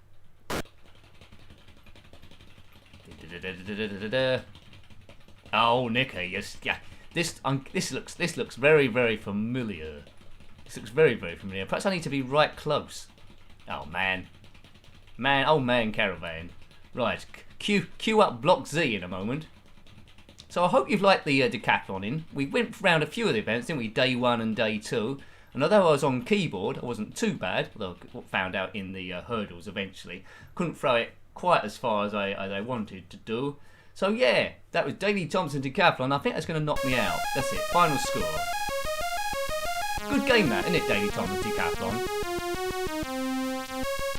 Oh, Nicky, yeah. This looks very, very familiar. This looks very, very familiar. Perhaps I need to be right close. Oh man, old man caravan. Right, queue up BlockZ in a moment. So I hope you've liked the Decathlon in. We went round a few of the events, didn't we? Day 1 and day 2. And although I was on keyboard, I wasn't too bad. Although I found out in the hurdles eventually, couldn't throw it quite as far as I wanted to do. So yeah, that was Daley Thompson Decathlon. I think that's going to knock me out. That's it. Final score. Good game that, isn't it, Daley Thompson Decathlon?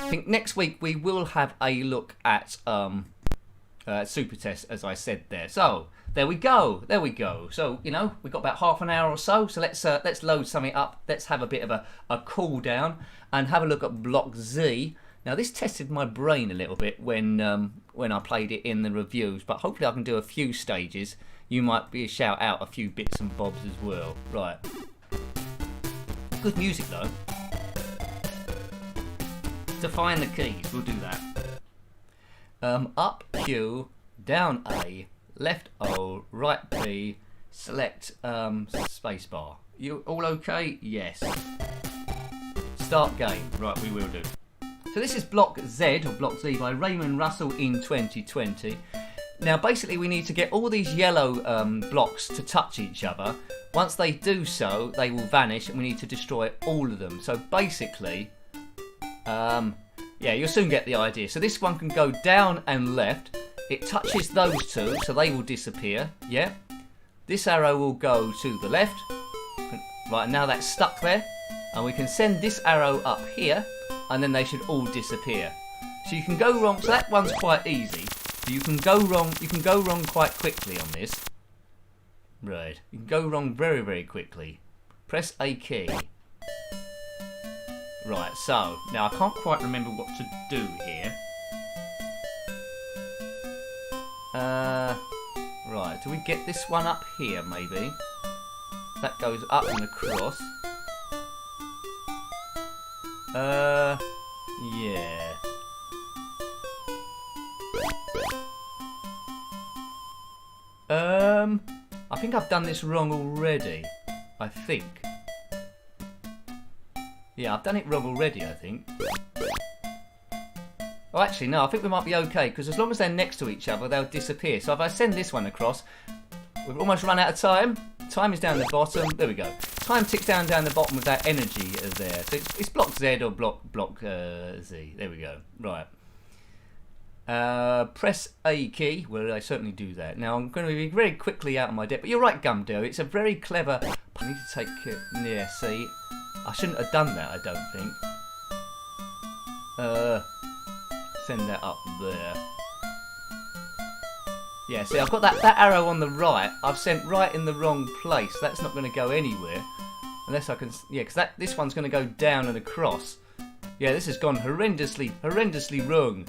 I think next week we will have a look at Super Test, as I said there. So there we go. So you know, we've got about half an hour or so. So let's load something up. Let's have a bit of a cool down and have a look at BlockZ. Now this tested my brain a little bit when I played it in the reviews, but hopefully I can do a few stages. You might be shout out a few bits and bobs as well. Right. Good music though. Define the keys. We'll do that. Up Q, down A, left O, right P, select spacebar. You all okay? Yes. Start game. Right, we will do. So this is BlockZ, or BlockZ, by Raymond Russell in 2020. Now basically we need to get all these yellow blocks to touch each other. Once they do so, they will vanish and we need to destroy all of them. So basically, yeah, you'll soon get the idea. So this one can go down and left. It touches those two, so they will disappear. Yeah. This arrow will go to the left. Right, now that's stuck there. And we can send this arrow up here, and then they should all disappear. So you can go wrong. So that one's quite easy. You can go wrong. You can go wrong quite quickly on this. Right. You can go wrong very, very quickly. Press A key. Right. So now I can't quite remember what to do here. Right. Do we get this one up here? Maybe. That goes up and across. Yeah. I think I've done this wrong already. I think. Yeah, I've done it wrong already, I think. Oh, actually, no, I think we might be okay, because as long as they're next to each other, they'll disappear. So if I send this one across, we've almost run out of time. Time is down the bottom. There we go. Time ticks down the bottom with that energy there. So it's BlockZ or BlockZ. There we go. Right. Press A key. Well, I certainly do that. Now I'm going to be very quickly out of my depth. But you're right, Gumdo. It's a very clever. I need to take it. Yeah. See, I shouldn't have done that. I don't think. Send that up there. Yeah, see, I've got that arrow on the right. I've sent right in the wrong place. That's not going to go anywhere. Unless I can... Yeah, because this one's going to go down and across. Yeah, this has gone horrendously wrong.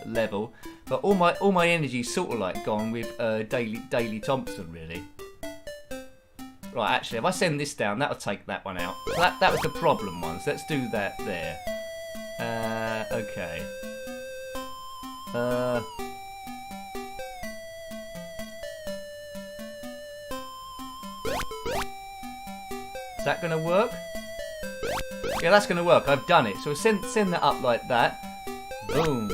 Level. But all my energy's sort of like gone with Daley Thompson, really. Right, actually, if I send this down, that'll take that one out. So that was the problem one, so let's do that there. Okay. Is that going to work? Yeah, that's going to work. I've done it. So send that up like that. Boom.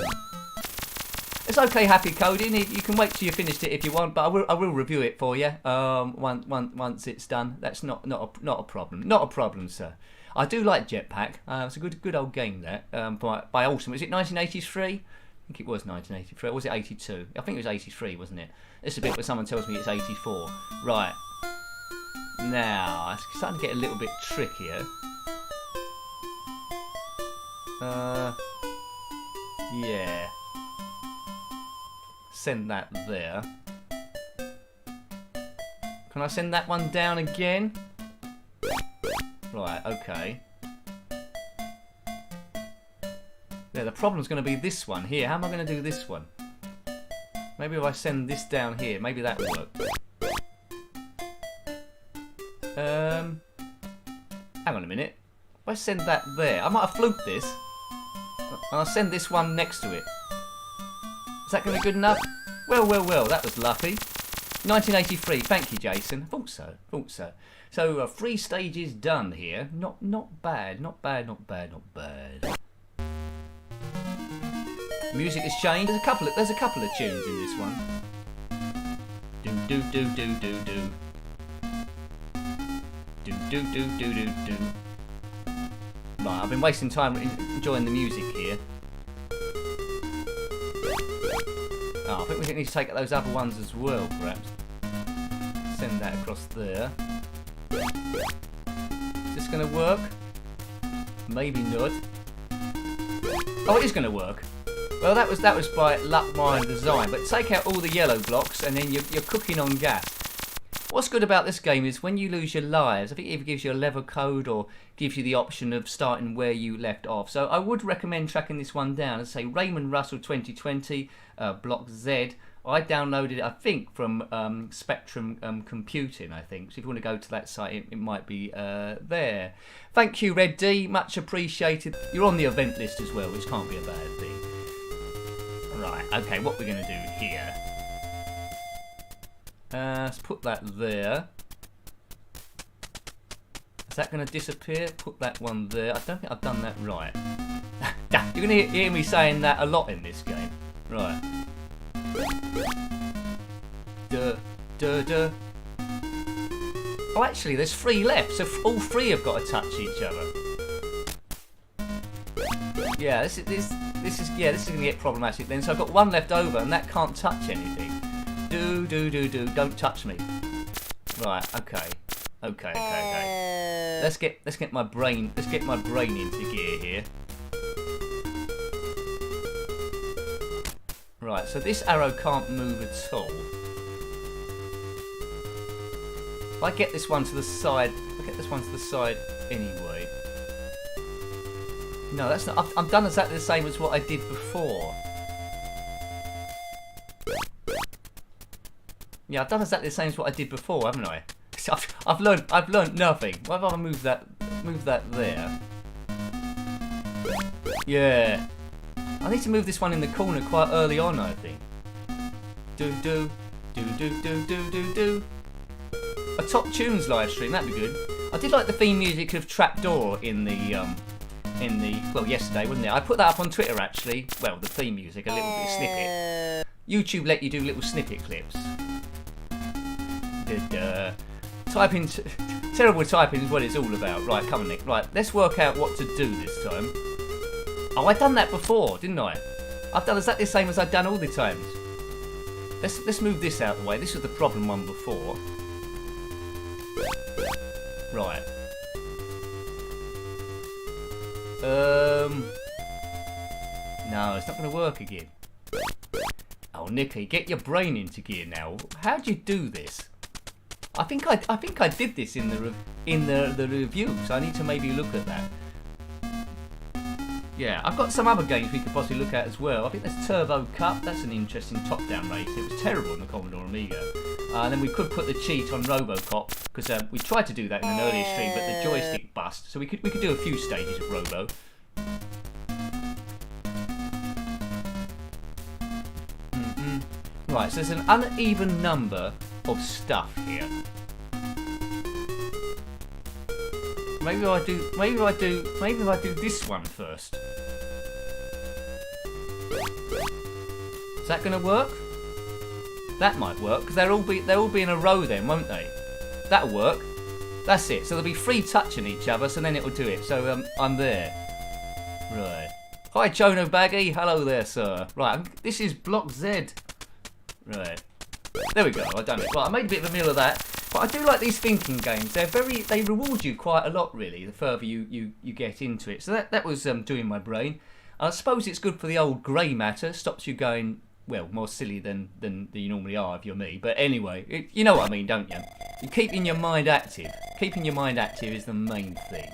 It's okay, Happy Coding. You can wait till you finished it if you want, but I will review it for you once it's done. That's not a problem. Not a problem, sir. I do like Jetpack. It's a good old game that by Olsen. Was it 1983? I think it was 1983. Or was it 82? I think it was 83, wasn't it? This is a bit where someone tells me it's 84. Right. Now it's starting to get a little bit trickier. Yeah. Send that there. Can I send that one down again? Right, okay. Yeah, the problem's going to be this one here. How am I going to do this one? Maybe if I send this down here, maybe that will work. Hang on a minute. If I send that there, I might have fluked this. And I'll send this one next to it. Is that going to be good enough? Well, that was lucky. 1983. Thank you, Jason. Thought so. Thought so. So 3 stages done here. Not bad. Not bad. Not bad. Not bad. Music has changed. There's a couple of tunes in this one. Do do do do do do. Do do do do do do. Right, I've been wasting time enjoying the music here. Oh, I think we need to take those other ones as well, perhaps. Send that across there. Is this going to work? Maybe not. Oh, it is going to work. Well, that was by luck, mind, design. But take out all the yellow blocks, and then you're cooking on gas. What's good about this game is when you lose your lives, I think it either gives you a level code or gives you the option of starting where you left off. So I would recommend tracking this one down. As I say, Raymond Russell 2020, BlockZ. I downloaded it, I think, from Spectrum Computing, I think. So if you want to go to that site, it might be there. Thank you, Red D. Much appreciated. You're on the event list as well, which can't be a bad thing. Right, okay, what we're going to do here. Let's put that there. Is that going to disappear? Put that one there. I don't think I've done that right. You're going to hear me saying that a lot in this game. Right. Duh, duh, duh. Oh, actually, there's 3 left, so all 3 have got to touch each other. Yeah, this is going to get problematic then. So I've got 1 left over, and that can't touch anything. Do, don't touch me. Right, okay. Let's get my brain into gear here. Right, so this arrow can't move at all. If I get this one to the side, anyway. No, that's not. I've done exactly the same as what I did before. Yeah, I've done exactly the same as what I did before, haven't I? I've learned nothing. Why have I moved that there? Yeah. I need to move this one in the corner quite early on, I think. Do. A Top Tunes live stream, that'd be good. I did like the theme music of Trapdoor in the well, yesterday, wasn't it? I put that up on Twitter actually. Well, the theme music, a little bit of snippet. YouTube let you do little snippet clips. Typing, terrible typing is what it's all about. Right, come on, Nick. Right, let's work out what to do this time. Oh, I've done that before, didn't I? I've done exactly the same as I've done all the times. Let's move this out of the way. This was the problem one before. Right. No, it's not going to work again. Oh, Nicky, get your brain into gear now. How'd you do this? I think I did this in the review, so I need to maybe look at that. Yeah, I've got some other games we could possibly look at as well. I think there's Turbo Cup. That's an interesting top-down race. It was terrible on the Commodore Amiga. And then we could put the cheat on Robocop because we tried to do that in an earlier stream, but the joystick bust. So we could do a few stages of Robo. Right, so there's an uneven number of stuff here. Maybe I do this one first. Is that going to work? That might work because they'll all be in a row then, won't they? That'll work. That's it. So there'll be 3 touching each other, so then it'll do it. So I'm there. Right. Hi, Chono Baggy. Hello there, sir. Right, this is BlockZ. Right. There we go. I've done it. Right, I made a bit of a meal of that. But I do like these thinking games. They reward you quite a lot, really, the further you get into it. So that was doing my brain. I suppose it's good for the old grey matter. Stops you going, well, more silly than you normally are if you're me. But anyway, you know what I mean, don't you? You're keeping your mind active. Keeping your mind active is the main thing.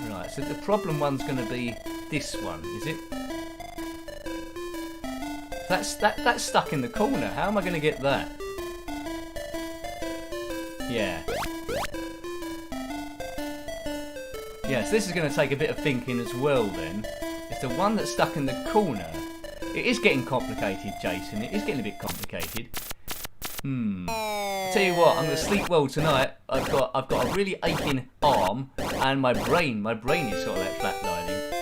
Right, so the problem one's going to be this one, is it? That's stuck in the corner. How am I going to get that? Yeah. Yeah, so this is going to take a bit of thinking as well then. It's the one that's stuck in the corner. It is getting complicated, Jason. It is getting a bit complicated. I'll tell you what, I'm going to sleep well tonight. I've got a really aching arm, and my brain is sort of like flatlining.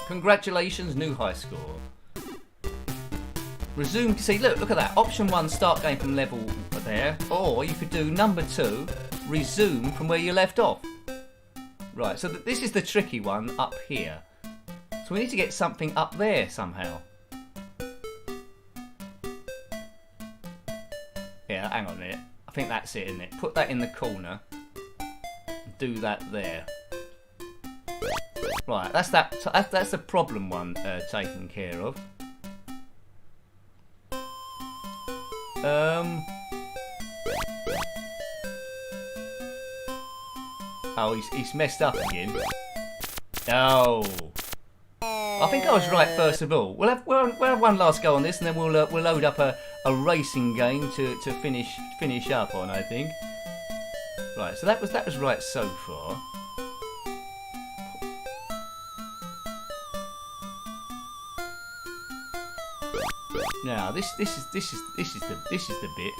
Congratulations, new high score. Resume. See, look at that. Option 1, start game from level there. Or you could do number 2, resume from where you left off. Right. So this is the tricky one up here. So we need to get something up there somehow. Yeah, hang on a minute. I think that's it, isn't it? Put that in the corner. Do that there. Right, that's the problem one taken care of. Oh, he's messed up again. Oh. I think I was right first of all. We'll have one last go on this, and then we'll load up a racing game to finish up on, I think. Right, so that was right so far. Now this is the bit.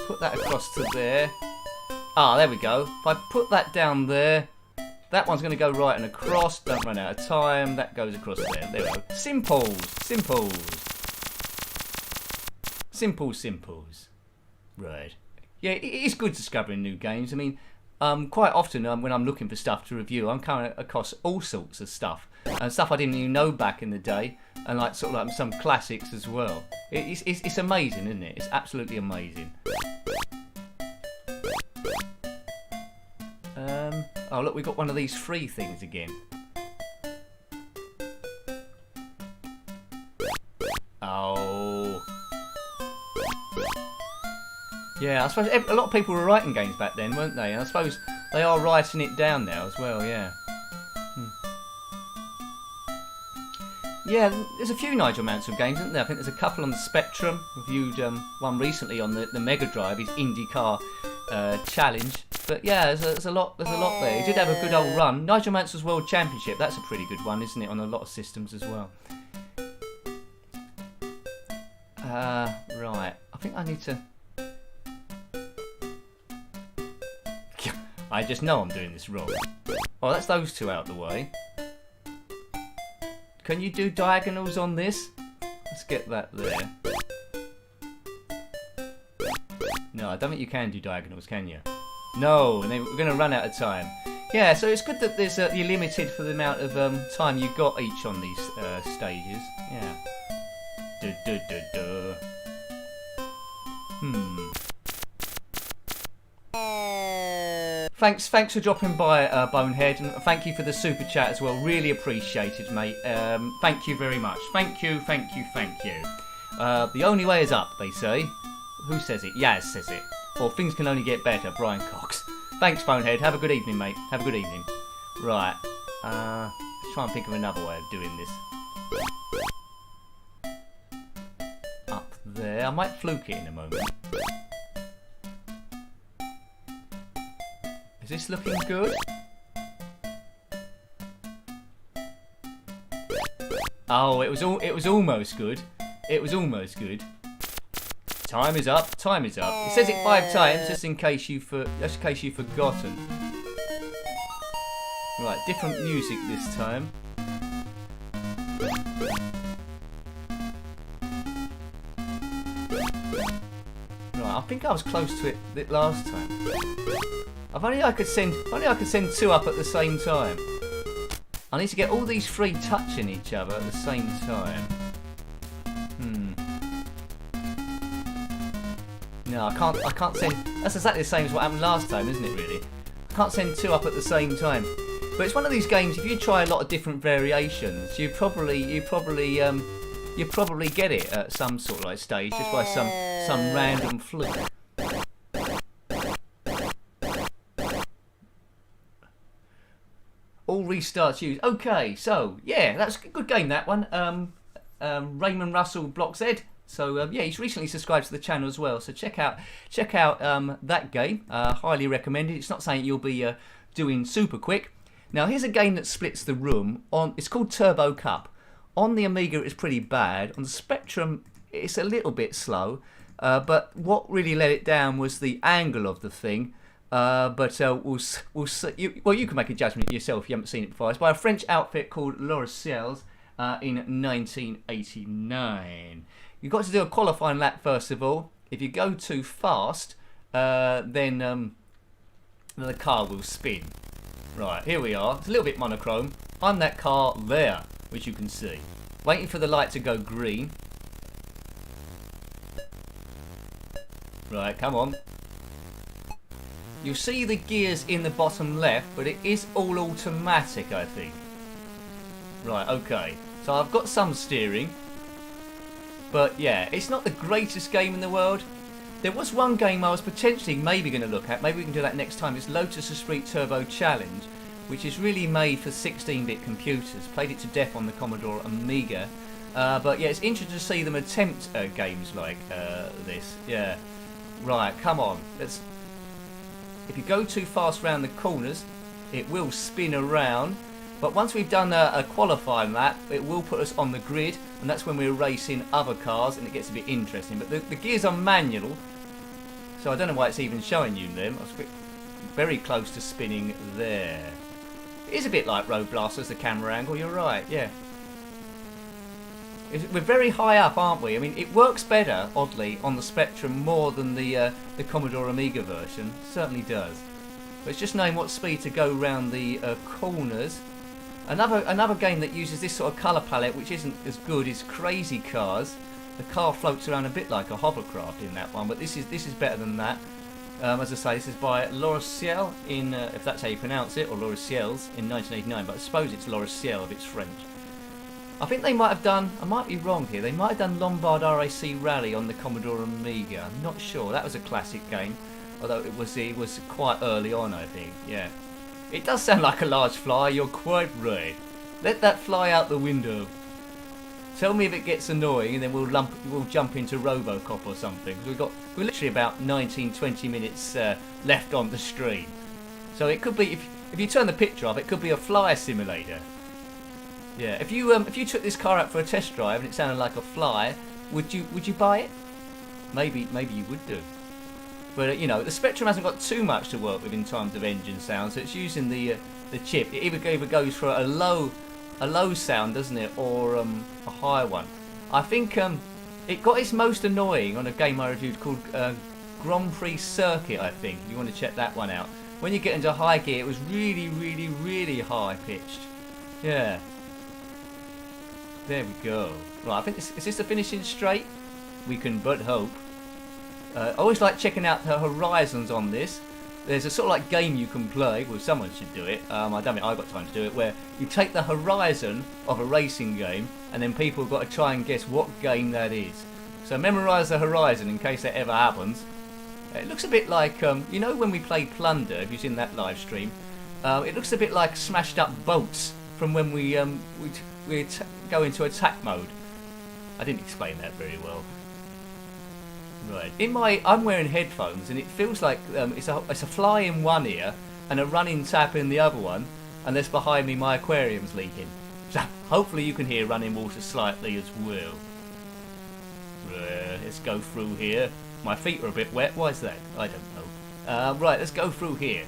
Put that across to there. Ah, there we go. If I put that down there, that one's going to go right and across. Don't run out of time. That goes across there. There we go. Simples. Right. Yeah, it is good discovering new games. I mean, quite often when I'm looking for stuff to review, I'm coming across all sorts of stuff. And stuff I didn't even know back in the day. And like sort of like some classics as well. It's amazing, isn't it? It's absolutely amazing. Oh look, we got one of these free things again. Oh. Yeah, I suppose a lot of people were writing games back then, weren't they? And I suppose they are writing it down now as well, yeah. Yeah, there's a few Nigel Mansell games, isn't there? I think there's a couple on the Spectrum. Reviewed one recently on the Mega Drive, his IndyCar Challenge. But yeah, there's a lot there. He did have a good old run. Nigel Mansell's World Championship, that's a pretty good one, isn't it? On a lot of systems as well. Right. I think I need to... I just know I'm doing this wrong. Oh, that's those two out of the way. Can you do diagonals on this? Let's get that there. No, I don't think you can do diagonals, can you? No, and then we're going to run out of time. Yeah, so it's good that there's you're limited for the amount of time you got each on these stages. Yeah. Thanks for dropping by, Bonehead, and thank you for the super chat as well. Really appreciated, mate. Thank you very much. Thank you. The only way is up, they say. Who says it? Yaz says it. Or things can only get better, Brian Cox. Thanks, Bonehead. Have a good evening, mate. Have a good evening. Right. Let's try and think of another way of doing this. Up there. I might fluke it in a moment. Is this looking good? Oh, it was almost good. It was almost good. Time is up. It says it 5 times, just in case you've forgotten. Right, different music this time. Right, I think I was close to it last time. If only I could send 2 up at the same time. I need to get all these 3 touching each other at the same time. No, I can't send. That's exactly the same as what happened last time, isn't it? Really, I can't send 2 up at the same time. But it's one of these games. If you try a lot of different variations, you probably get it at some sort of like stage, just by some random fluke. All restarts used. Okay, so yeah, that's a good game, that one. Raymond Russell, BlockZ. So yeah, he's recently subscribed to the channel as well. So check out that game. Highly recommended. It's not something you'll be doing super quick. Now here's a game that splits the room. It's called Turbo Cup. On the Amiga it's pretty bad. On the Spectrum it's a little bit slow. But what really let it down was the angle of the thing. We'll see. You can make a judgment yourself if you haven't seen it before. It's by a French outfit called Loriciels in 1989. You've got to do a qualifying lap first of all. If you go too fast, then the car will spin. Right, here we are. It's a little bit monochrome. I'm that car there, which you can see. Waiting for the light to go green. Right, come on. You'll see the gears in the bottom left, but it is all automatic, I think. Right, okay. So I've got some steering. But yeah, it's not the greatest game in the world. There was one game I was potentially maybe going to look at. Maybe we can do that next time. It's Lotus Esprit Turbo Challenge, which is really made for 16-bit computers. Played it to death on the Commodore Amiga. But yeah, it's interesting to see them attempt games like this. Yeah. Right, come on. If you go too fast round the corners, it will spin around. But once we've done a qualifying lap, it will put us on the grid, and that's when we're racing other cars, and it gets a bit interesting. But the gears are manual, so I don't know why it's even showing you them. I was very close to spinning there. It is a bit like Road Blasters, the camera angle, you're right, yeah. We're very high up, aren't we? I mean, it works better, oddly, on the Spectrum more than the Commodore Amiga version. It certainly does. But it's just knowing what speed to go around the corners. Another game that uses this sort of colour palette, which isn't as good, is Crazy Cars. The car floats around a bit like a hovercraft in that one, but this is better than that. As I say, this is by Loriciels in, if that's how you pronounce it, or Loriciels in 1989. But I suppose it's Loriciels if it's French. I think they might have done, I might be wrong here, they might have done Lombard RAC Rally on the Commodore Amiga. I'm not sure. That was a classic game, although it was quite early on, I think. Yeah. It does sound like a large fly, you're quite right. Let that fly out the window. Tell me if it gets annoying and then we'll jump into Robocop or something. We're literally about 19-20 minutes left on the stream. So it could be, if you turn the picture off, it could be a fly simulator. Yeah, if you took this car out for a test drive and it sounded like a fly, would you buy it? Maybe you would do. But you know, the Spectrum hasn't got too much to work with in terms of engine sound, so it's using the chip. It either goes for a low sound, doesn't it, or a high one. I think it got its most annoying on a game I reviewed called Grand Prix Circuit. I think you want to check that one out. When you get into high gear, it was really, really, really high pitched. Yeah. There we go. Right, I think is this the finishing straight? We can but hope. I always like checking out the horizons on this. There's a sort of like game you can play. Well, someone should do it. I don't think I've got time to do it. Where you take the horizon of a racing game, and then people have got to try and guess what game that is. So memorise the horizon in case that ever happens. It looks a bit like you know when we played Plunder. If you've seen that live stream, it looks a bit like smashed up boats from when we go into attack mode. I didn't explain that very well. Right. I'm wearing headphones, and it feels like it's a fly in one ear and a running tap in the other one, and there's behind me my aquarium's leaking. So hopefully you can hear running water slightly as well. Let's go through here. My feet are a bit wet. Why is that? I don't know. Right, let's go through here.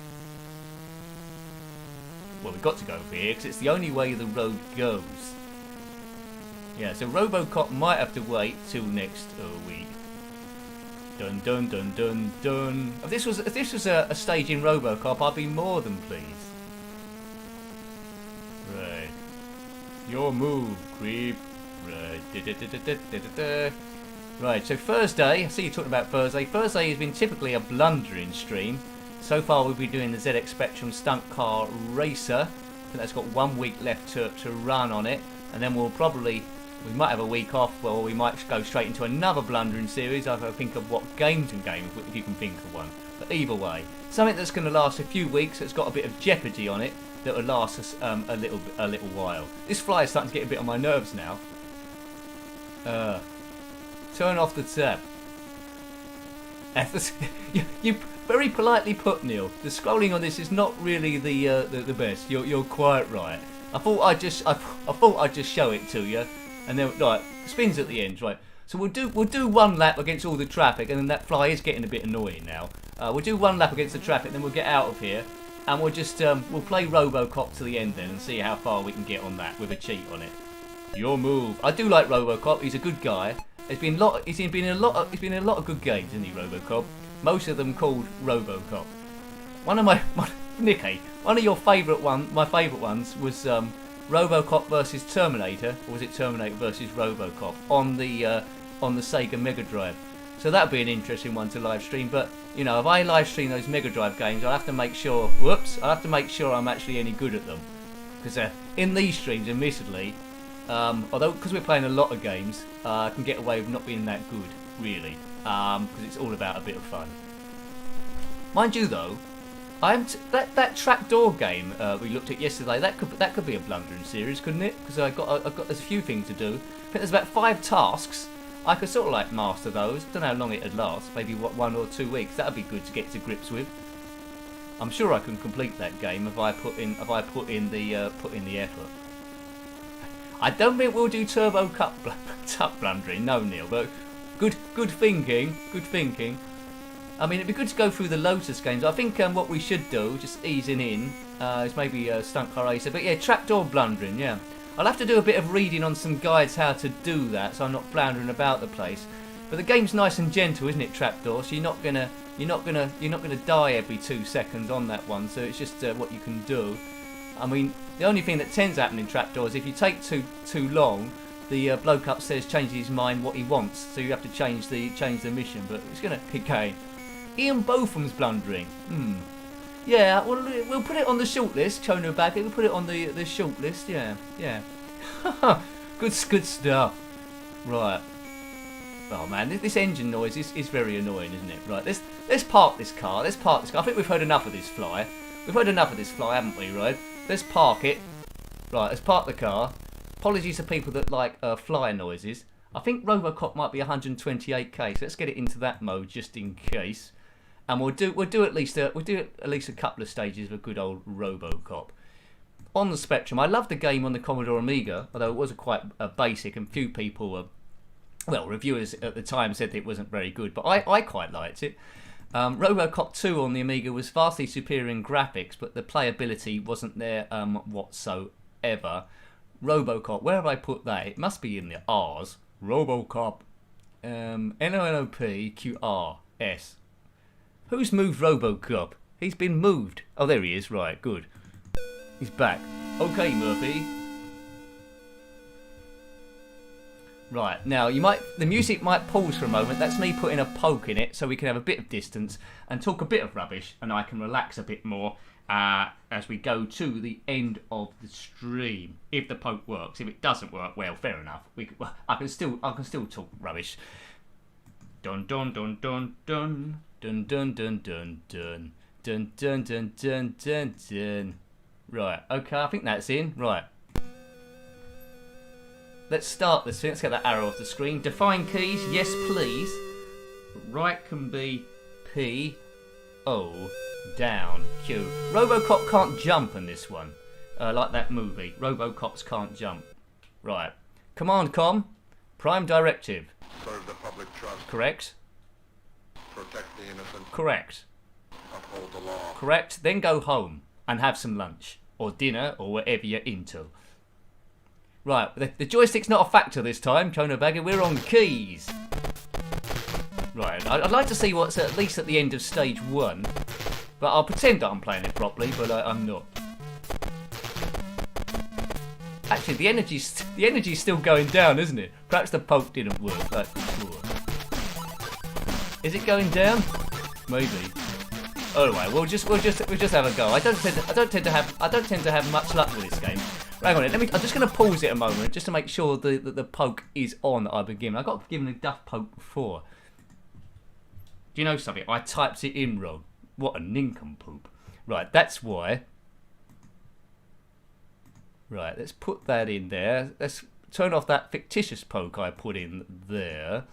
Well, we've got to go through here because it's the only way the road goes. Yeah, so Robocop might have to wait till next week. Dun dun dun dun dun. If this was a stage in Robocop, I'd be more than pleased. Right. Your move, creep. Right. Right, so Thursday, I see you talking about Thursday. Thursday has been typically a blundering stream. So far we'll be doing the ZX Spectrum Stunt Car Racer. I think that's got 1 week left to run on it. And then we might have a week off, well, we might go straight into another blundering series. I've got to think of what games, if you can think of one. But either way, something that's going to last a few weeks, that's got a bit of jeopardy on it, that will last us a little while. This fly is starting to get a bit on my nerves now. Turn off the tap. You very politely put, Neil. The scrolling on this is not really the best. You're quite right. I thought I'd just show it to you, and then right spins at the end, right. So we'll do one lap against all the traffic, and then that fly is getting a bit annoying now. We'll do one lap against the traffic, then we'll get out of here, and we'll just we'll play Robocop to the end then, and see how far we can get on that with a cheat on it. Your move. I do like Robocop. He's a good guy. He's been in a lot of good games, isn't he, Robocop? Most of them called Robocop. One of your favourite my favourite ones was Robocop versus Terminator, or was it Terminator versus Robocop on the Sega Mega Drive? So that'd be an interesting one to live stream. But you know, if I live stream those Mega Drive games, I'll have to make sure. I'll have to make sure I'm actually any good at them, because in these streams, admittedly, although because we're playing a lot of games, I can get away with not being that good, really, because it's all about a bit of fun. Mind you, though. That trapdoor game we looked at yesterday. That could be a blundering series, couldn't it? Because there's a few things to do. I think there's about 5 tasks. I could sort of like master those. Don't know how long it'd last. Maybe 1 or 2 weeks. That'd be good to get to grips with. I'm sure I can complete that game if I put in the effort. I don't think we'll do Turbo Cup blundering. No, Neil. But good thinking. Good thinking. I mean, it'd be good to go through the Lotus games. I think what we should do, just easing in, is maybe Stunt Car Racer. But yeah, trapdoor blundering, yeah. I'll have to do a bit of reading on some guides how to do that, so I'm not floundering about the place. But the game's nice and gentle, isn't it, trapdoor? So you're not gonna die every 2 seconds on that one. So it's just what you can do. I mean, the only thing that tends to happen in trapdoors, if you take too long, the bloke upstairs changes his mind what he wants. So you have to change the mission. But it's gonna okay. Ian Botham's blundering. Yeah, we'll put it on the short list, Chono Bagger. We'll put it on the short list. Yeah. good stuff. Right. Oh man, this engine noise is very annoying, isn't it? Right, let's park this car. I think we've heard enough of this fly. Haven't we? Right. Let's park it. Right, let's park the car. Apologies to people that like fly noises. I think Robocop might be 128k, so let's get it into that mode just in case. And we'll do at least a couple of stages of a good old Robocop. On the Spectrum, I love the game on the Commodore Amiga, although it was quite basic, and few people reviewers at the time said that it wasn't very good, but I quite liked it. Robocop 2 on the Amiga was vastly superior in graphics, but the playability wasn't there whatsoever. Robocop, where have I put that? It must be in the R's. Robocop, NONOPQRS. Who's moved Robocop? He's been moved. Oh, there he is. Right, good. He's back. Okay, Murphy. Right, now the music might pause for a moment. That's me putting a poke in it so we can have a bit of distance and talk a bit of rubbish, and I can relax a bit more as we go to the end of the stream. If the poke works. If it doesn't work, well, fair enough. I can still talk rubbish. Dun dun dun dun dun. Dun dun dun dun dun dun dun dun dun dun dun. Right, okay, I think that's in. Right. Let's start this thing. Let's get that arrow off the screen. Define keys, yes please. Right can be P, O, down, Q. Robocop can't jump in this one. Like that movie. Robocops can't jump. Right. Command Com, prime directive. Serve the public trust. Correct. Protect the innocent. Correct. Uphold the law. Correct. Then go home and have some lunch or dinner or whatever you're into. Right, the joystick's not a factor this time, Chono Bagger. We're on keys. Right, I'd like to see what's at least at the end of stage 1, but I'll pretend that I'm playing it properly, but I'm not. Actually, the energy's still going down, isn't it? Perhaps the poke didn't work. Like, is it going down? Maybe. Anyway, we'll just have a go. I don't tend to have much luck with this game. Hang on, I'm just going to pause it a moment just to make sure the poke is on that I've been given. I got given a duff poke before. Do you know something? I typed it in wrong. What a nincompoop. Right, that's why. Right, let's put that in there. Let's turn off that fictitious poke I put in there.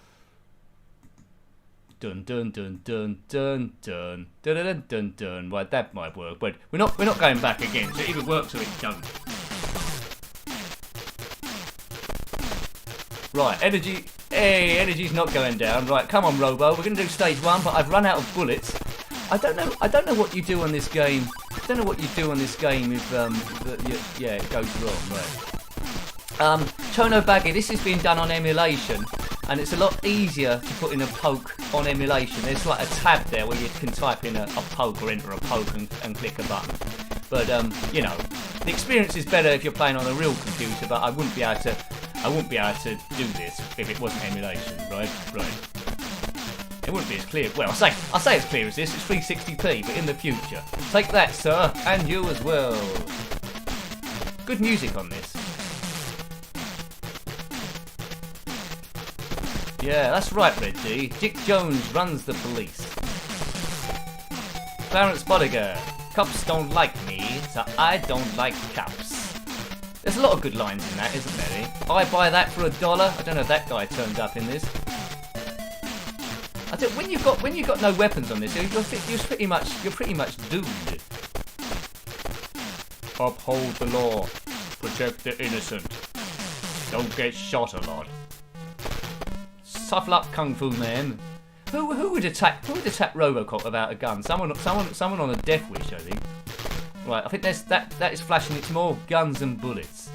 Dun dun dun dun dun dun dun dun dun dun. Right, that might work, but we're not going back again. So it either works or it don't. Right, energy. Hey, energy's not going down. Right, come on, Robo. We're gonna do stage 1, but I've run out of bullets. I don't know what you do on this game. I don't know what you do on this game if yeah, it goes wrong. Right. Chono Baggy. This is being done on emulation, and it's a lot easier to put in a poke on emulation. There's like a tab there where you can type in a poke or enter a poke and click a button. But you know, the experience is better if you're playing on a real computer. But I wouldn't be able to do this if it wasn't emulation, right? Right. It wouldn't be as clear. Well, I say as clear as this. It's 360p, but in the future. Take that, sir, and you as well. Good music on this. Yeah, that's right, Red D. Dick Jones runs the police. Clarence Bodiger. Cops don't like me, so I don't like cops. There's a lot of good lines in that, isn't there? Eh? I buy that for $1. I don't know if that guy turns up in this. I don't, when you've got no weapons on this, you're pretty much doomed. Uphold the law, protect the innocent. Don't get shot a lot. Tough luck, Kung Fu Man. Who would attack Robocop without a gun? Someone on a death wish, I think. Right, I think that is flashing. It's more guns and bullets.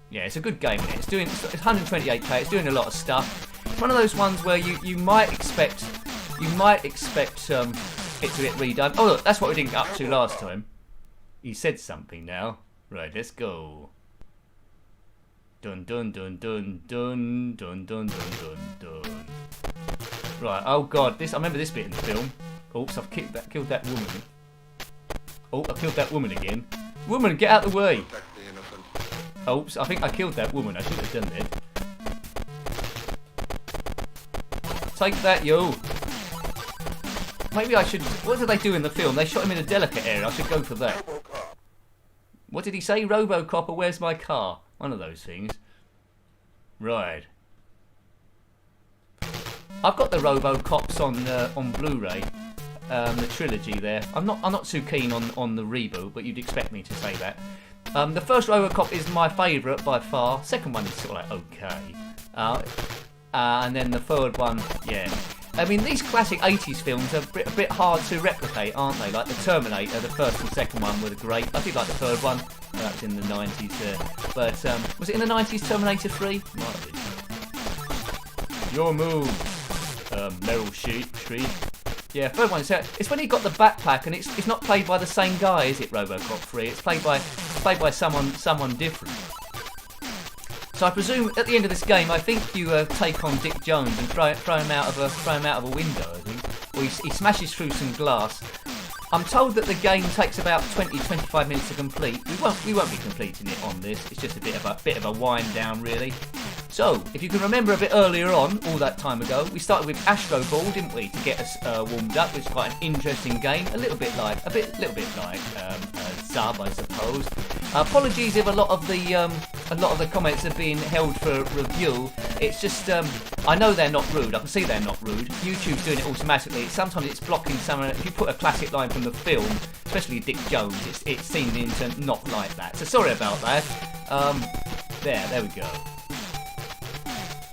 Yeah, it's a good game. It's 128k. It's doing a lot of stuff. It's one of those ones where you might expect it to get redone. Oh look, that's what we didn't get up to last time. He said something now. Right, let's go. Dun dun dun dun dun dun dun dun dun dun. Right, oh god, I remember this bit in the film. Oops, I've killed that woman. Oh, I killed that woman again. Woman, get out of the way. Oops, I think I killed that woman. I should have done that. Take that, yo. Maybe I should... What did they do in the film? They shot him in a delicate area. I should go for that. What did he say? Robocop or where's my car? One of those things. Right. I've got the Robocops on Blu-ray. The trilogy there. I'm not too keen on the reboot, but you'd expect me to say that. The first Robocop is my favourite by far. Second one is sort of like okay. And then the third one, yeah. I mean, these classic 80s films are a bit hard to replicate, aren't they? Like the Terminator, the first and second one were great. I did like the third one. That was in the 90s there. But was it in the 90s, Terminator 3? Might have been. Your move, Meryl Streep. Yeah, third one. It's when he got the backpack, and it's not played by the same guy, is it? Robocop 3. It's played by someone different. So I presume at the end of this game, I think you take on Dick Jones and throw him out of a window. I think, or he smashes through some glass. I'm told that the game takes about 20-25 minutes to complete. We won't be completing it on this. It's just a bit of a wind down, really. So, if you can remember a bit earlier on, all that time ago, we started with Astroball, didn't we, to get us warmed up, which is quite an interesting game, a little bit like Sub, I suppose. Apologies if a lot of the comments are being held for review. It's just I know they're not rude. I can see they're not rude. YouTube's doing it automatically. Sometimes it's blocking some. If you put a classic line from the film, especially Dick Jones, it's seen into not like that. So sorry about that. There we go.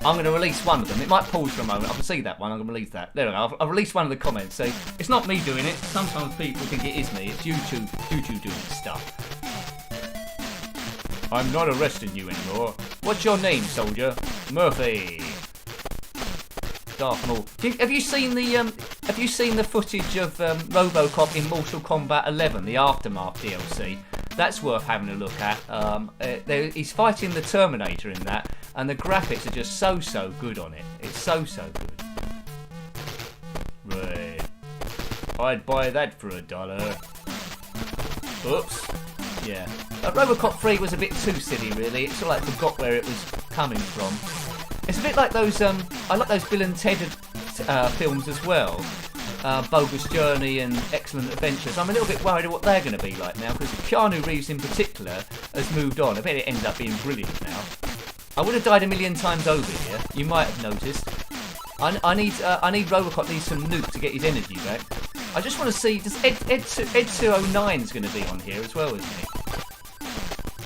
I'm going to release one of them. It might pause for a moment. I can see that one. I'm going to release that. There we go. I've released one of the comments. So it's not me doing it. Sometimes people think it is me. It's YouTube doing stuff. I'm not arresting you anymore. What's your name, soldier? Murphy. Darth Maul. Have you seen the footage of Robocop in Mortal Kombat 11, the Aftermath DLC? That's worth having a look at. He's fighting the Terminator in that, and the graphics are just so good on it. It's so good. Right. I'd buy that for $1. Oops. Yeah. Robocop 3 was a bit too silly, really. It sort of like forgot where it was coming from. It's a bit like those. I like those Bill and Ted films as well. Bogus Journey and Excellent Adventures. I'm a little bit worried of what they're going to be like now, because Keanu Reeves in particular has moved on. I bet it ends up being brilliant now. I would have died a million times over here. You might have noticed. I need Robocop needs some nuke to get his energy back. I just want to see, does Ed 209 is going to be on here as well, isn't he?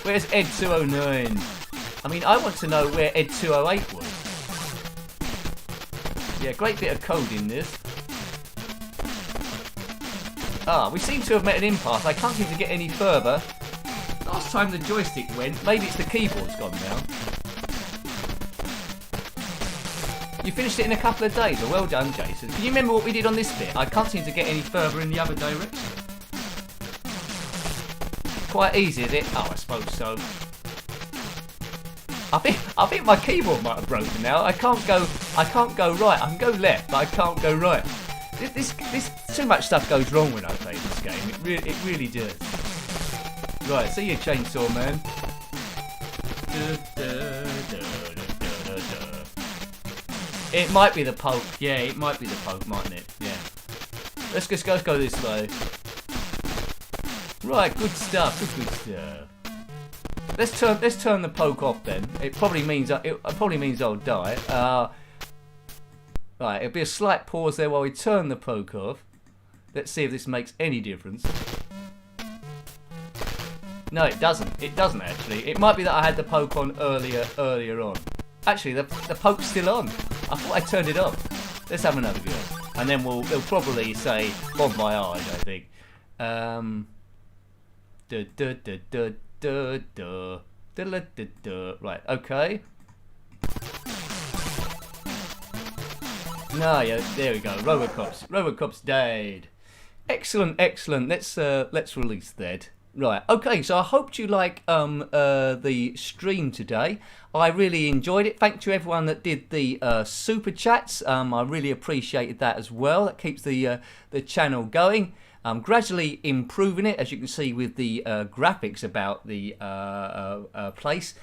Where's Ed 209? I mean, I want to know where Ed 208 was. Yeah, great bit of code in this. We seem to have met an impasse. I can't seem to get any further. Last time the joystick went, maybe it's the keyboard's gone now. You finished it in a couple of days. Well done, Jason. Can you remember what we did on this bit? I can't seem to get any further in the other direction. Quite easy, is it? Oh, I suppose so. I think my keyboard might have broken now. I can't go right. I can go left, but I can't go right. This too much stuff goes wrong when I play this game. It really does. Right, see you, Chainsaw Man. It might be the Poke. Yeah, it might be the Poke, mightn't it? Yeah. Let's go this way. Right, good stuff. Good stuff. Let's turn the Poke off then. It probably means I'll die. Right, it'll be a slight pause there while we turn the Poke off. Let's see if this makes any difference. No, it doesn't. It doesn't actually. It might be that I had the Poke on earlier on. Actually, the Poke's still on. I thought I turned it off. Let's have another go, and then they'll probably say "Bon voyage," I think. Right. Okay. No, yeah, there we go. Robocop's died. Excellent. Let's release that. Right, okay, so I hope you like the stream today. I really enjoyed it. Thank you everyone that did the super chats. I really appreciated that as well. That keeps the channel going. I'm gradually improving it, as you can see with the graphics about the place.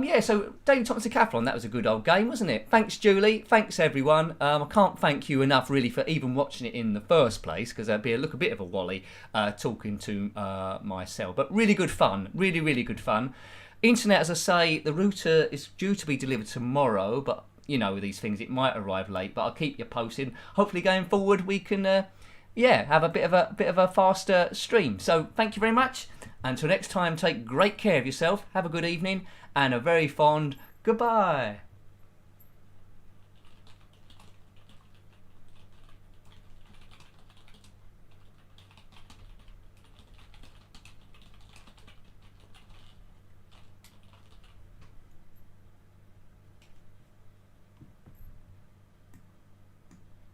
Yeah, so Daley Thompson Decathlon, that was a good old game, wasn't it? Thanks, Julie. Thanks, everyone. I can't thank you enough, really, for even watching it in the first place, because that'd be a bit of a wally talking to myself. But really good fun. Really good fun. Internet, as I say, the router is due to be delivered tomorrow, but, you know, with these things, it might arrive late, but I'll keep you posted. Hopefully, going forward, we can, have a bit of a faster stream. So, thank you very much. Until next time, take great care of yourself. Have a good evening. And a very fond goodbye.